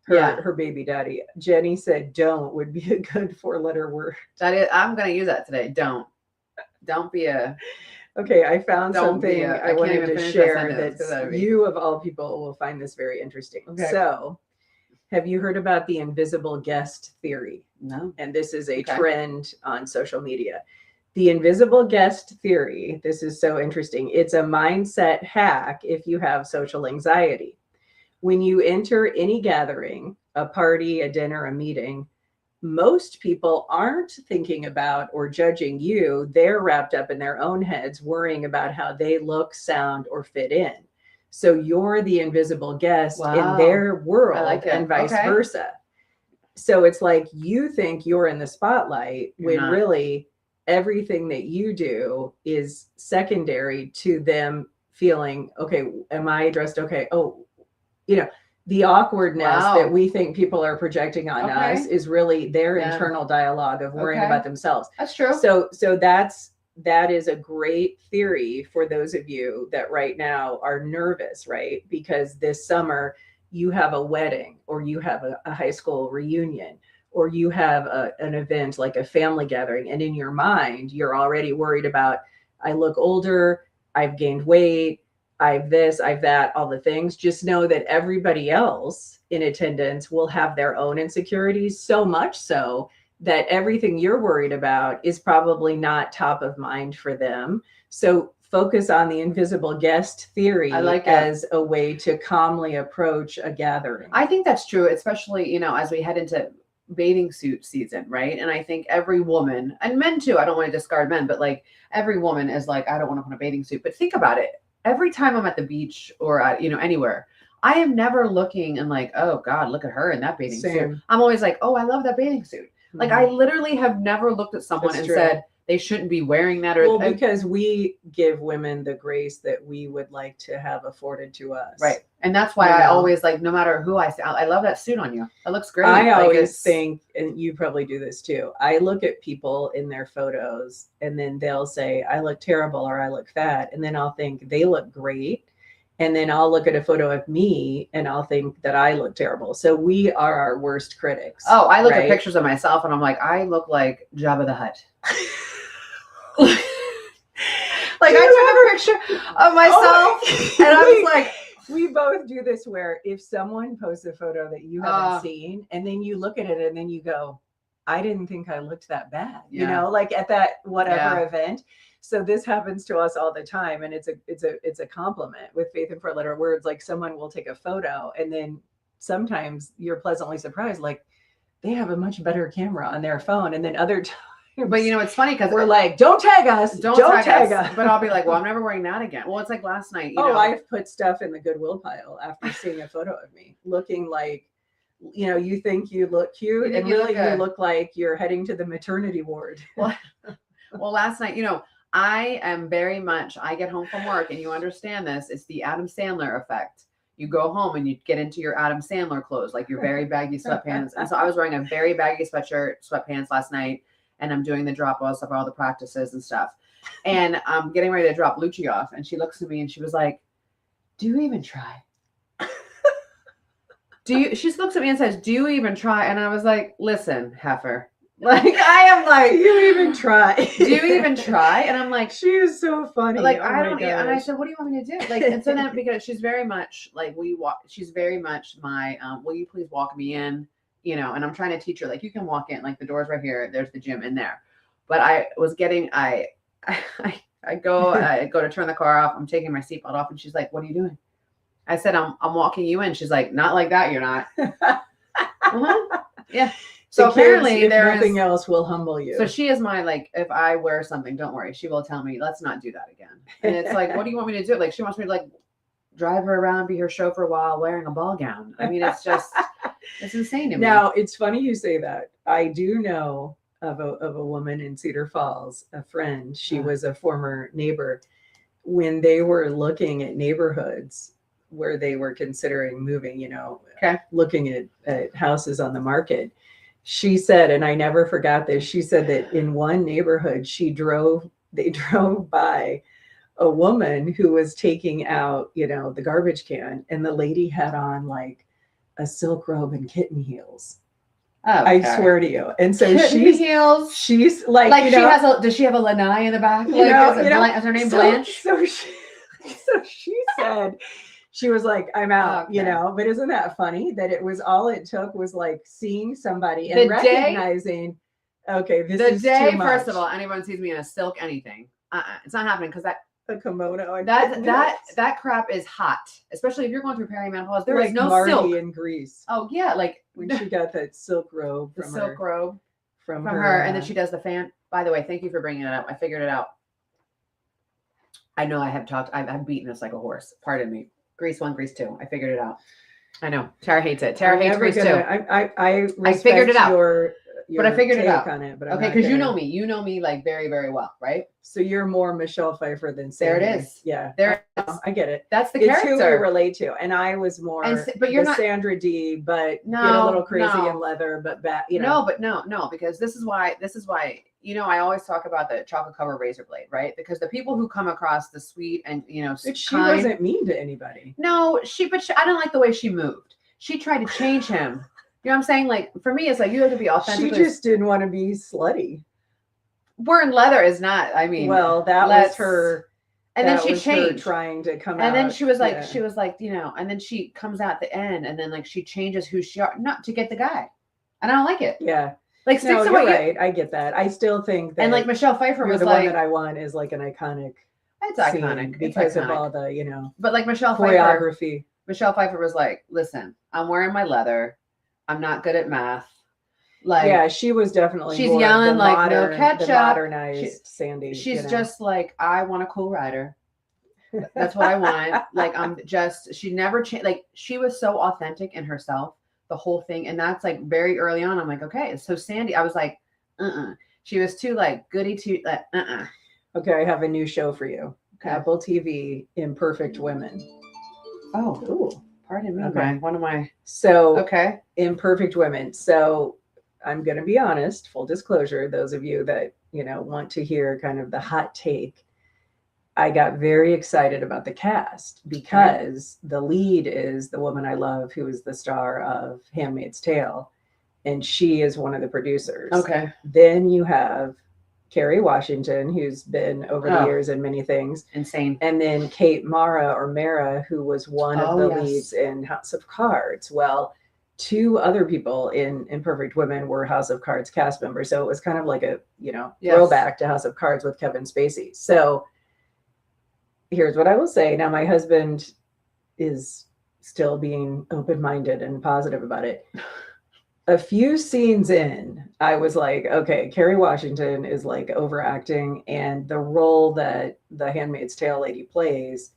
her baby daddy. Jenny said don't would be a good 4-letter word. I'm going to use that today. Don't be a... Okay, I found something I wanted to share that you, of all people, will find this very interesting. Okay. So, have you heard about the invisible guest theory? No. And this is a trend on social media. The invisible guest theory, this is so interesting. It's a mindset hack if you have social anxiety. When you enter any gathering, a party, a dinner, a meeting, most people aren't thinking about or judging you. They're wrapped up in their own heads, worrying about how they look, sound, or fit in. So you're the invisible guest in their world, and vice versa. So it's like you think you're in the spotlight when really everything that you do is secondary to them feeling, okay, am I dressed okay? Oh, The awkwardness Wow. that we think people are projecting on Okay. us is really their Yeah. internal dialogue of worrying Okay. about themselves. That's true. So that is a great theory for those of you that right now are nervous, right? Because this summer you have a wedding, or you have a high school reunion, or you have an event like a family gathering, and in your mind you're already worried about, I look older, I've gained weight, I've this, I've that, all the things. Just know that everybody else in attendance will have their own insecurities, so much so that everything you're worried about is probably not top of mind for them. So focus on the invisible guest theory I like it. as a way to calmly approach a gathering. I think that's true, especially, you know, as we head into bathing suit season, right? And I think every woman, and men too, I don't want to discard men, but like every woman is like, I don't want to put a bathing suit. But think about it. Every time I'm at the beach or at, you know, anywhere, I am never looking and like, oh God, look at her in that bathing suit. Same. I'm always like, oh, I love that bathing suit. Like I literally have never looked at someone That's and true. said they shouldn't be wearing that. Or Well, because we give women the grace that we would like to have afforded to us. right. And that's why You I know. always like, no matter who I see, I love that suit on you. That looks great. I Like, always it's- think, and you probably do this too, I look at people in their photos and then they'll say, I look terrible or I look fat. And then I'll think they look great. And then I'll look at a photo of me and I'll think that I look terrible. So we are our worst critics. Oh, I look at right? pictures of myself and I'm like, I look like Jabba the Hutt. Like Do I you took a picture of myself and I was like, we both do this where if someone posts a photo that you haven't seen and then you look at it and then you go, I didn't think I looked that bad, you Yeah. know, like at that whatever Yeah. event. So this happens to us all the time, and it's a compliment with Faith and 4-letter words. Like someone will take a photo and then sometimes you're pleasantly surprised, like they have a much better camera on their phone, and then other times but you know, it's funny because we're like, don't tag us, don't tag us. But I'll be like, well, I'm never wearing that again. Well, it's like last night, you know. I've put stuff in the Goodwill pile after seeing a photo of me looking like, you know, you think you look cute, You and think you look really you good. look like you're heading to the maternity ward. Well, last night, you know, I am very much, I get home from work and you understand this, it's the Adam Sandler effect. You go home and you get into your Adam Sandler clothes, like your very baggy sweatpants. And so I was wearing a very baggy sweatshirt, sweatpants last night, and I'm doing the drop-offs of all the practices and stuff. And I'm getting ready to drop Lucci off. And she looks at me and she was like, do you even try? She just looks at me and says, do you even try? And I was like, listen, heifer. Like, I am like, Do you even try? do you even try? And I'm like, She is so funny. like, Oh I my don't, and I gosh. said, what do you want me to do? Like, and so then, because she's very much like, she's very much my, will you please walk me in? You know, and I'm trying to teach her, like, you can walk in, like the door's right here. There's the gym in there. But I was getting, I go to turn the car off. I'm taking my seatbelt off and she's like, what are you doing? I said, I'm walking you in. She's like, not like that. You're not. Uh-huh. Yeah. So The kids, apparently if there nothing is, else will humble you. so she is my, like, if I wear something, don't worry. She will tell me, let's not do that again. And it's like, what do you want me to do? Like, she wants me to like drive her around, be her chauffeur while wearing a ball gown. I mean, it's just, it's insane to me. Now, it's funny you say that. I do know of a woman in Cedar Falls, a friend. She was a former neighbor. When they were looking at neighborhoods where they were considering moving, you know, Okay. looking at houses on the market, she said, and I never forgot this, she said that in one neighborhood they drove by a woman who was taking out, you know, the garbage can, and the lady had on like a silk robe and kitten heels. I swear to you. And so Kitten heels. she's like, Like, you she know, has a, does she have a lanai in the back? you Like, know, is, it you know, is her name so- Blanche? So she said, she was like, I'm out, you Okay. know, but isn't that funny that it was all it took was like seeing somebody The and day- recognizing, okay, this The is day, too much. first of all, anyone sees me in a silk anything, it's not happening because a kimono. and that crap is hot, especially if you're going through perimenopause. There is like no Marty silk. in Greece Oh yeah, like when she got that silk robe the from silk her, robe from from her, and then she does the fan. By the way, thank you for bringing it up. I figured it out. I know I have talked. I've beaten this like a horse. Pardon me. Grease 1, Grease 2. I figured it out. I know Tara hates it. Tara I'm hates never Grease 2. gonna- I I figured it respect out. your your I figured it take out. on it. But I'm Okay, not because you gonna- know me. You know me like very, very well, right? So you're more Michelle Pfeiffer than There Sandy. it is. Yeah, There it Oh, is. I get it. That's the It's who we character. relate to, and I was more. But you're the not Sandra D, but get a No, little crazy no. in leather, but you know. No, but no, because this is why you know I always talk about the chocolate cover razor blade, right? Because the people who come across the sweet and But she kind, wasn't mean to anybody. no, I didn't like the way she moved. She tried to change him. You know what I'm saying? Like for me, it's like you have to be She authentic. just didn't want to be slutty. Wearing leather is not. I mean, Well, that was let's- her. And then that she was her changed. trying to come out. And then she was like, yeah. and then she comes out at the end, and then like she changes who she are, not to get the guy, and I don't like it. Yeah. Like stick No, to you're what you. right. I get that. I still think that. And like Michelle Pfeiffer was the like, one that I want is like an iconic. it's scene iconic because it's of iconic. all the But like Michelle Pfeiffer, choreography. Michelle Pfeiffer was like, listen, I'm wearing my leather. I'm not good at math. Like, Yeah, she was definitely. she's more yelling the like, no modern, ketchup. the modernized Sandy. she's you know. just like, I want a cool rider. That's what I want. Like, she never changed. Like, she was so authentic in herself, the whole thing. And that's like very early on. I'm like, okay. So Sandy, I was like, She was too like goody two, like, Okay, I have a new show for you. Okay. Apple TV, Imperfect Women. Oh, Ooh. pardon me. Okay. One of my, So okay. Imperfect Women. So I'm going to be honest, full disclosure, those of you that, want to hear kind of the hot take. I got very excited about the cast because the lead is the woman I love, who is the star of Handmaid's Tale, and she is one of the producers. Okay. Then you have Kerry Washington, who's been over the Oh. years in many things. Insane. And then Kate Mara, who was one of the leads in House of Cards. Well, two other people in Imperfect Women were House of Cards cast members. So it was kind of like a, throwback to House of Cards with Kevin Spacey. So here's what I will say. Now, my husband is still being open-minded and positive about it. A few scenes in, I was like, okay, Kerry Washington is like overacting, and the role that the Handmaid's Tale lady plays,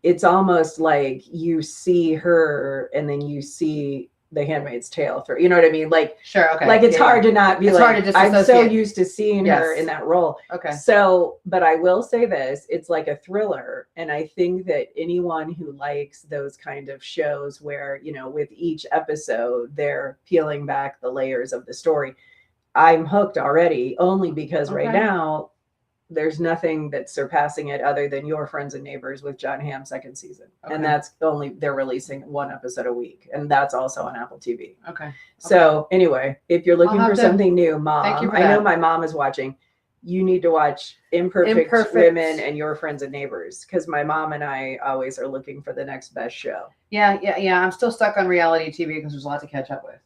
it's almost like you see her and then you see the Handmaid's Tale through. You know what I mean? Like, Sure. Okay. like it's hard to not be It's like, hard to I'm so disassociate. used to seeing her Yes. in that role. Okay. So, but I will say this, it's like a thriller. And I think that anyone who likes those kind of shows where, with each episode, they're peeling back the layers of the story, I'm hooked already, only because right Okay. now there's nothing that's surpassing it other than Your Friends and Neighbors with John Hamm second season. Okay. And that's they're releasing one episode a week. And that's also on Apple TV. Okay. So anyway, if you're looking I'll for have to- something new, Mom, Thank you for I know that. my mom is watching. You need to watch Imperfect Women and Your Friends and Neighbors, because my mom and I always are looking for the next best show. Yeah. I'm still stuck on reality TV because there's a lot to catch up with.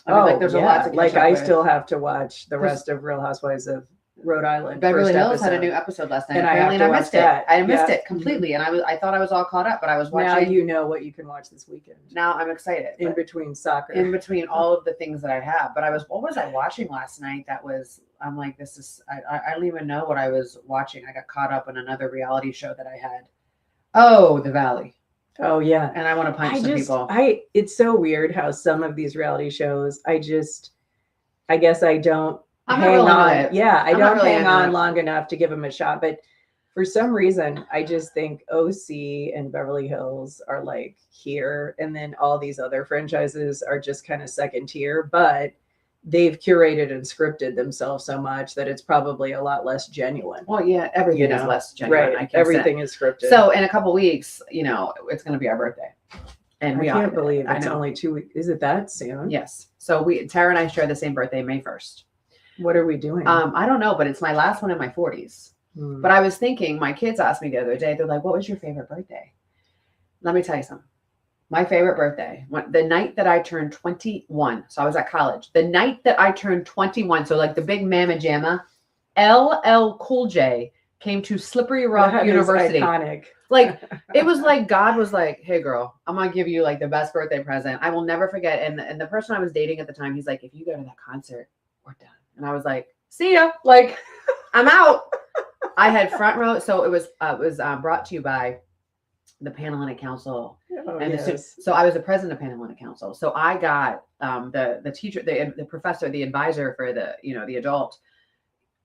I mean, like there's a lot to catch like up I with. still have to watch the rest of Real Housewives of Rhode Island. Beverly first Hills had a episode. new episode last night, And I apparently, have to and I watch missed that. it. I missed Yeah. it completely, and I thought I was all caught up, but I was watching. Now you know what you can watch this weekend. Now I'm excited. In but between soccer. in between all of the things that I have, but what was I watching last night? I'm like, I don't even know what I was watching. I got caught up in another reality show that I had. Oh, The Valley. Oh yeah. And I want to punch some people. It's so weird how some of these reality shows, I guess I don't I'm not hang really on. into it. Yeah, I I'm not don't really hang into on it. long enough to give them a shot. But for some reason, I just think OC and Beverly Hills are like here, and then all these other franchises are just kind of second tier. But they've curated and scripted themselves so much that it's probably a lot less genuine. Well, yeah, everything is less genuine. Right. Everything is scripted. So in a couple weeks, it's going to be our birthday, and I can't believe I it's know. only 2 weeks. Is it that soon? Yes. So Tara and I share the same birthday, May 1st. What are we doing? I don't know, but it's my last one in my 40s. But I was thinking, my kids asked me the other day, they're like, what was your favorite birthday? Let me tell you something. My favorite birthday, the night that I turned 21. So I was at college. The night that I turned 21, so like the big mamma jamma, LL Cool J came to Slippery Rock That is University. iconic. Like, it was like God was like, hey girl, I'm gonna give you like the best birthday present. I will never forget. And the person I was dating at the time, he's like, if you go to that concert, we're done. And I was like, see ya. Like, I'm out. I had front row. So it was brought to you by the Panhellenic Council. Oh, And yes. so I was the president of Panhellenic Council. So I got the teacher, the professor, the advisor for the, the adult.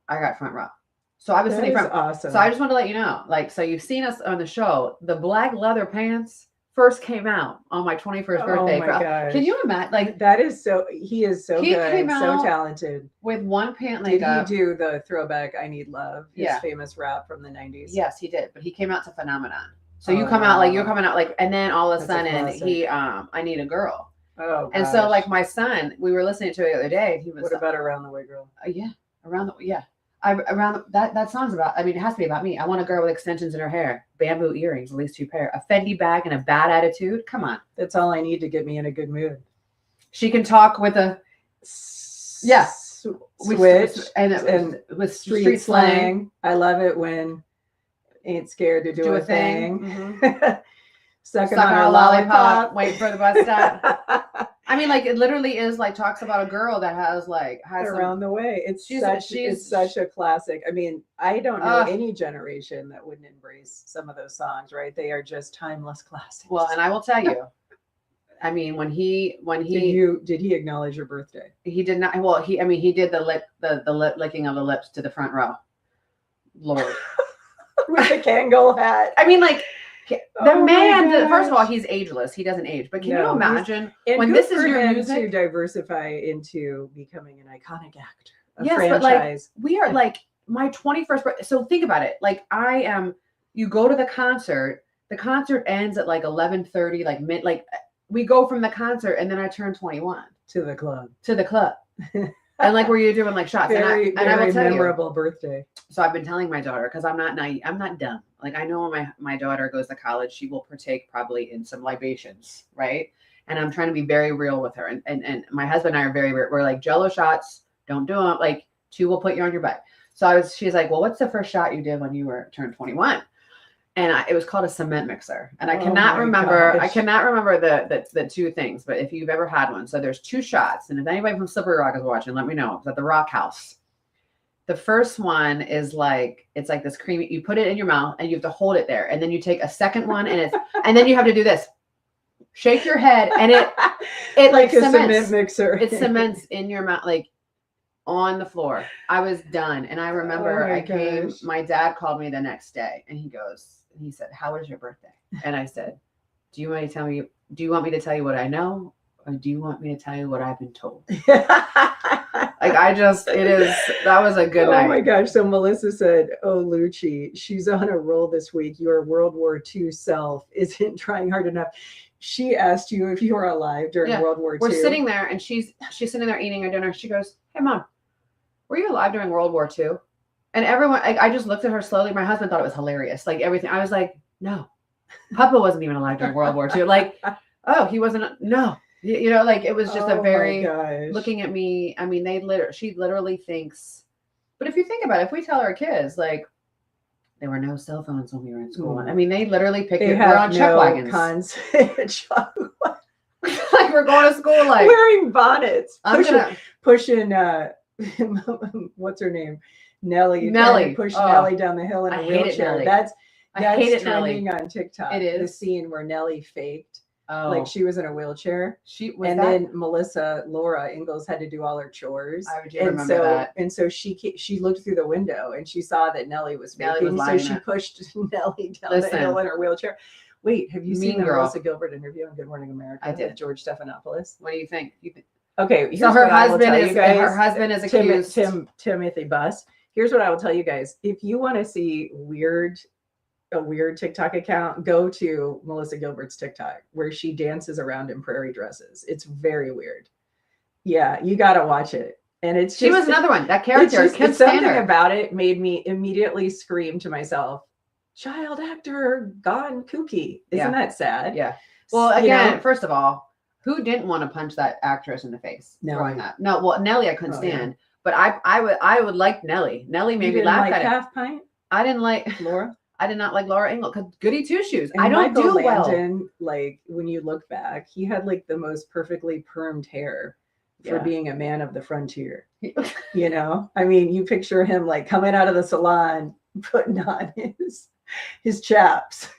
I got front row. So I was That sitting is front. awesome. So I just want to let you know, like, so you've seen us on the show. The black leather pants first came out on my 21st birthday. Oh my gosh. Can you imagine? Like, that is he is so He good, came so out talented. with one pant Did leg up. he do the throwback "I Need Love"? His Yeah. famous rap from the 90s. Yes, he did. But he came out to Phenomenon. So you come out like you're coming out like, and then all of a That's a sudden classic. he, I Need a Girl. Oh, And so gosh. like my son, we were listening to it the other day. And he was What about "Around the Way, Girl"? yeah, around that song's about. I mean, it has to be about me. I want a girl with extensions in her hair, bamboo earrings, at least 2 pair, a Fendi bag, and a bad attitude. Come on, That's all I need to get me in a good mood. she can talk with a Yeah. Switch and with street slang. I love it when ain't scared to do a thing. Mhm. Sucking Sucking on on a lollipop. waiting for the bus stop. I mean, like, it literally is like talks about a girl that has Around the way. It's She's- such a classic. I mean, I don't know Ugh. any generation that wouldn't embrace some of those songs, right? They are just timeless classics. Well, and I will tell you, I mean, when he did he acknowledge your birthday? he did not. Well, he did the lip licking of the lips to the front row. Lord, With the Kangol hat. I mean, like. The Oh my man, first of all, gosh. he's ageless. He doesn't age. But can No, you he's- imagine And when good this is for your him music? to diversify into becoming an iconic actor, a Yes, but, like, franchise. We are like my 21st birthday. So think about it. Like you go to the concert ends at like 11:30, like we go from the concert and then I turn 21 to the club. to the club. And like where you're doing like shots. Very, and I will very tell you. memorable birthday. So I've been telling my daughter, because I'm not naive, I'm not dumb. Like I know when my daughter goes to college, she will partake probably in some libations, right? And I'm trying to be very real with her. And my husband and I are we're like, Jello shots, don't do them. Like 2 will put you on your butt. So she's like, well, what's the first shot you did when you turned 21? And it was called a cement mixer. And I Oh cannot my remember. I gosh. cannot remember the 2 things. But if you've ever had one, so there's 2 shots. And if anybody from Slippery Rock is watching, let me know. It's at the Rock House. The first one is like, it's like this creamy. You put it in your mouth and you have to hold it there, and then you take a second one and then you have to do this. Shake your head, and it Like a cements. cement mixer. It cements in your mouth, like on the floor. I was done. And I remember Oh my I came, gosh. my dad called me the next day and he said, how was your birthday? And I said, do you want me to tell you what I know? Or do you want me to tell you what I've been told? Like that was a good night. Oh my gosh. So Melissa said, oh, Lucci, she's on a roll this week. Your World War II self isn't trying hard enough. She asked you if you were alive during Yeah. World War II. We're sitting there and she's sitting there eating her dinner. She goes, hey mom, were you alive during World War II? And everyone, I just looked at her slowly. My husband thought it was hilarious. Like everything. I was like, no, Papa wasn't even alive during World War II. Like, oh, he wasn't. No, like it was just Oh a very, my gosh. looking at me. I mean, she literally thinks, but if you think about it, if we tell our kids, like, there were no cell phones when we were in school. I mean, they literally pick They it. We're on have chuck no wagons. like Like we're going to school, like, wearing bonnets, I'm gonna, pushing what's her name, Nelly trying to push Oh, Nelly down the hill in I a hated wheelchair. Nelly. That's I hated trending Nelly. on TikTok. It is? the scene where Nelly faked Oh, like she was in a wheelchair, she was and that. then Laura Ingalls had to do all her chores. I do and remember so that. and so she looked through the window and she saw that Nelly was Nelly faking, was so lying she there. pushed Nelly down the Listen. hill in her wheelchair. Wait, have you seen Mean the Girl. Melissa Gilbert interview on Good Morning America? I did. With George Stephanopoulos. What do you think? Okay, here's So her what I will husband tell is you guys. her husband is accused. Timothy Buss. Here's what I will tell you guys. If you want to see a weird TikTok account, go to Melissa Gilbert's TikTok where she dances around in prairie dresses. It's very weird. Yeah, you got to watch it. And it's just, She was another one. That character, Kim something Stanner. about it made me immediately scream to myself, child actor gone kooky. Isn't that sad? Yeah. Well, You again, know? first of all, who didn't want to punch that actress in the face? Nelly. Growing up? No, well, Nelly I couldn't Oh, yeah. stand, but I would like Nelly. Nelly You made me didn't laugh like at it. Half Pint, I didn't like. Laura? I did not like Laura Ingalls because Goody Two Shoes. And I don't Michael do well. Landon, like when you look back, he had like the most perfectly permed hair for Yeah. being a man of the frontier. You know, I mean, you picture him like coming out of the salon, putting on his chaps.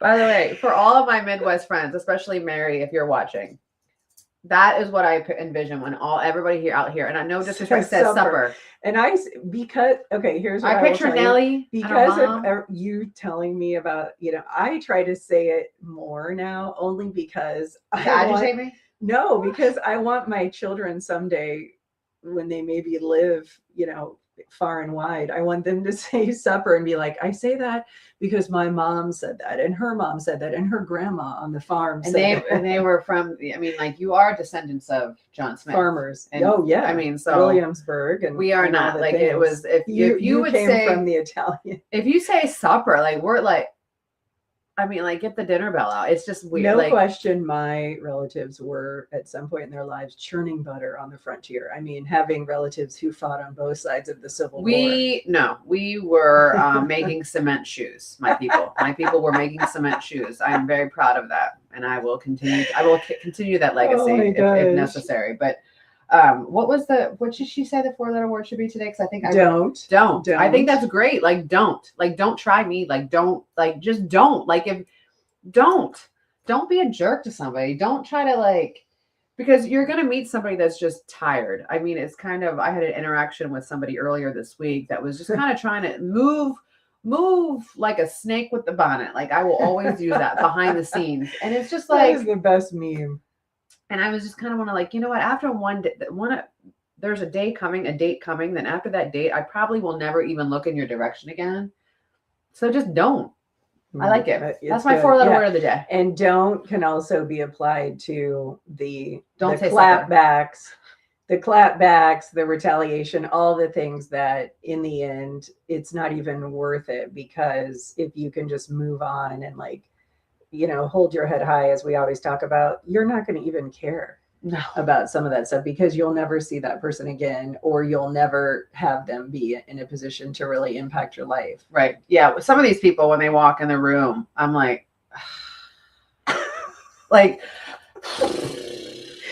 By the way, for all of my Midwest friends, especially Mary, if you're watching, that is what I envision when everybody here out here, and I know disrespect says supper. And here's what I picture Nellie because of you telling me about, I try to say it more now only because agitate me. No, because I want my children someday when they maybe live, far and wide, I want them to say supper and be like, I say that because my mom said that, and her mom said that, and her grandma on the farm and said they were from, you are descendants of John Smith farmers. And, so Williamsburg, and we are not like things. It was if you would came say from the Italian. If you say supper, we're like, get the dinner bell out. It's just weird. No question, my relatives were at some point in their lives churning butter on the frontier. Having relatives who fought on both sides of the Civil War. We were making cement shoes. My people were making cement shoes. I'm very proud of that, and I will continue that legacy if necessary. But what did she say the 4-letter word should be today? Because I think don't. I think that's great. Don't try me. Just don't. Don't be a jerk to somebody. Don't try to because you're going to meet somebody that's just tired. It's kind of, I had an interaction with somebody earlier this week that was just kind of trying to move like a snake with the bonnet. I will always use that behind the scenes. And it's just that is the best meme. And I was just kind of want to what, after one day, there's a date coming, then after that date, I probably will never even look in your direction again. So just don't. I like it. That's my 4-letter word of the day. And don't can also be applied to the clapbacks, the retaliation, all the things that in the end, it's not even worth it, because if you can just move on and hold your head high, as we always talk about, you're not going to even care about some of that stuff, because you'll never see that person again, or you'll never have them be in a position to really impact your life. Right. Yeah. Some of these people, when they walk in the room, I'm like,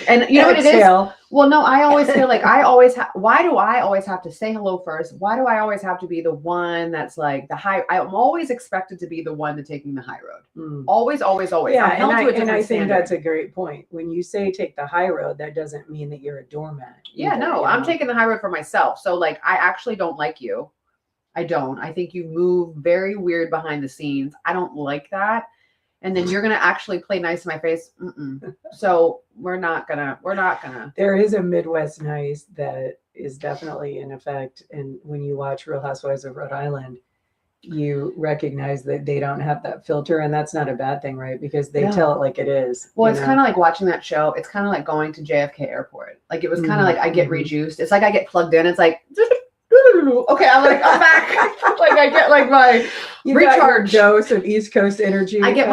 and you know what it is? Well, no, I always feel like why do I always have to say hello first? Why do I always have to be the one that's I'm always expected to be the one to taking the high road. Always, always, always. Yeah, and I think that's a great point. When you say take the high road, that doesn't mean that you're a doormat. Yeah, no, I'm taking the high road for myself. So I actually don't like you. I don't. I think you move very weird behind the scenes. I don't like that. And then you're going to actually play nice in my face. So we're not gonna. There is a Midwest nice that is definitely in effect. And when you watch Real Housewives of Rhode Island, you recognize that they don't have that filter, and that's not a bad thing, right? Because they tell it like it is. Well, it's kind of like watching that show. It's kind of like going to JFK Airport. It was kind of like I get rejuiced. It's like I get plugged in. It's like, okay, I'm back. I get my recharge dose of East Coast energy. I get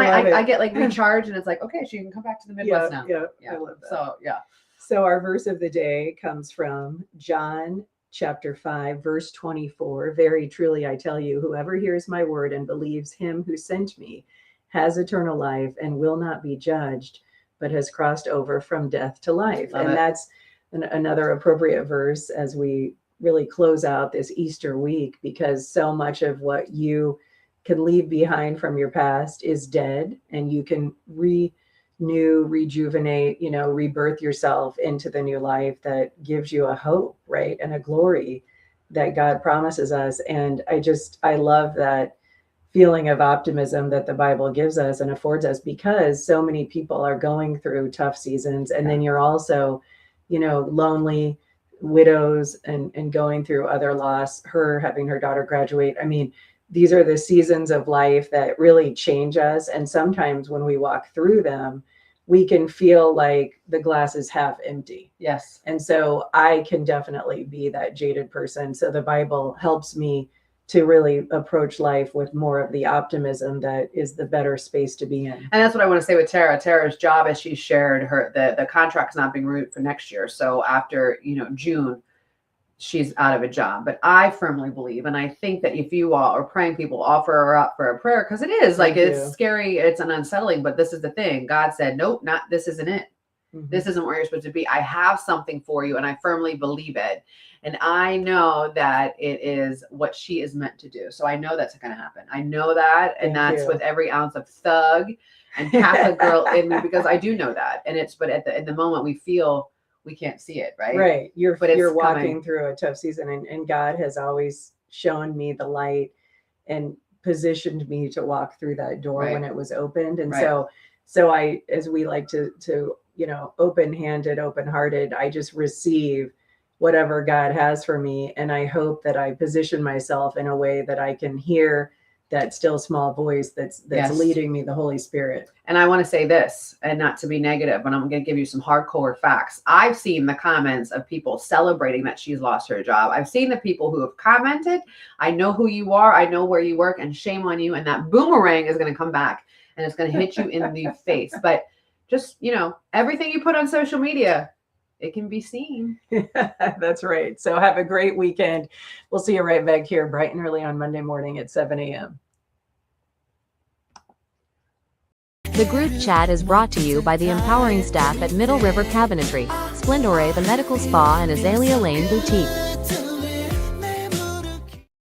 recharged, and it's like, okay, so you can come back to the Midwest now. Yeah, I love that. So yeah. So our verse of the day comes from John chapter 5, verse 24. Very truly, I tell you, whoever hears my word and believes him who sent me has eternal life and will not be judged, but has crossed over from death to life. That's another appropriate verse as we really close out this Easter week, because so much of what you can leave behind from your past is dead, and you can rejuvenate, rebirth yourself into the new life that gives you a hope, right? And a glory that God promises us. And I love that feeling of optimism that the Bible gives us and affords us, because so many people are going through tough seasons. And then you're also, lonely, widows, and going through other loss, her having her daughter graduate. These are the seasons of life that really change us. And sometimes when we walk through them, we can feel like the glass is half empty. Yes. And so I can definitely be that jaded person. So the Bible helps me to really approach life with more of the optimism that is the better space to be in. And that's what I want to say with Tara. Tara's job, as she shared, the contract's not being renewed for next year. So after, June, she's out of a job. But I firmly believe, and I think that if you all are praying, people offer her up for a prayer, because it is it's scary, it's unsettling, but this is the thing. God said, nope, this isn't it. Mhm. This isn't where you're supposed to be. I have something for you, and I firmly believe it. And I know that it is what she is meant to do. So I know that's going to happen. I know that. And Thank that's you. with every ounce of thug and Catholic girl in me, because I do know that. And it's, but in the moment we feel we can't see it, right? Right. But it's you're walking coming. through a tough season, and God has always shown me the light and positioned me to walk through that door Right. when it was opened. And Right. so I, as we like to, open-handed, open-hearted, I just receive whatever God has for me. And I hope that I position myself in a way that I can hear that still small voice that's Yes. leading me, the Holy Spirit. And I want to say this, and not to be negative, but I'm going to give you some hardcore facts. I've seen the comments of people celebrating that she's lost her job. I've seen the people who have commented, I know who you are, I know where you work, and shame on you. And that boomerang is going to come back and it's going to hit you in the face. But just, everything you put on social media, it can be seen. That's right. So have a great weekend. We'll see you right back here bright and early on Monday morning at 7 a.m. The group chat is brought to you by the empowering staff at Middle River Cabinetry, Splendore the Medical Spa, and Azalea Lane Boutique.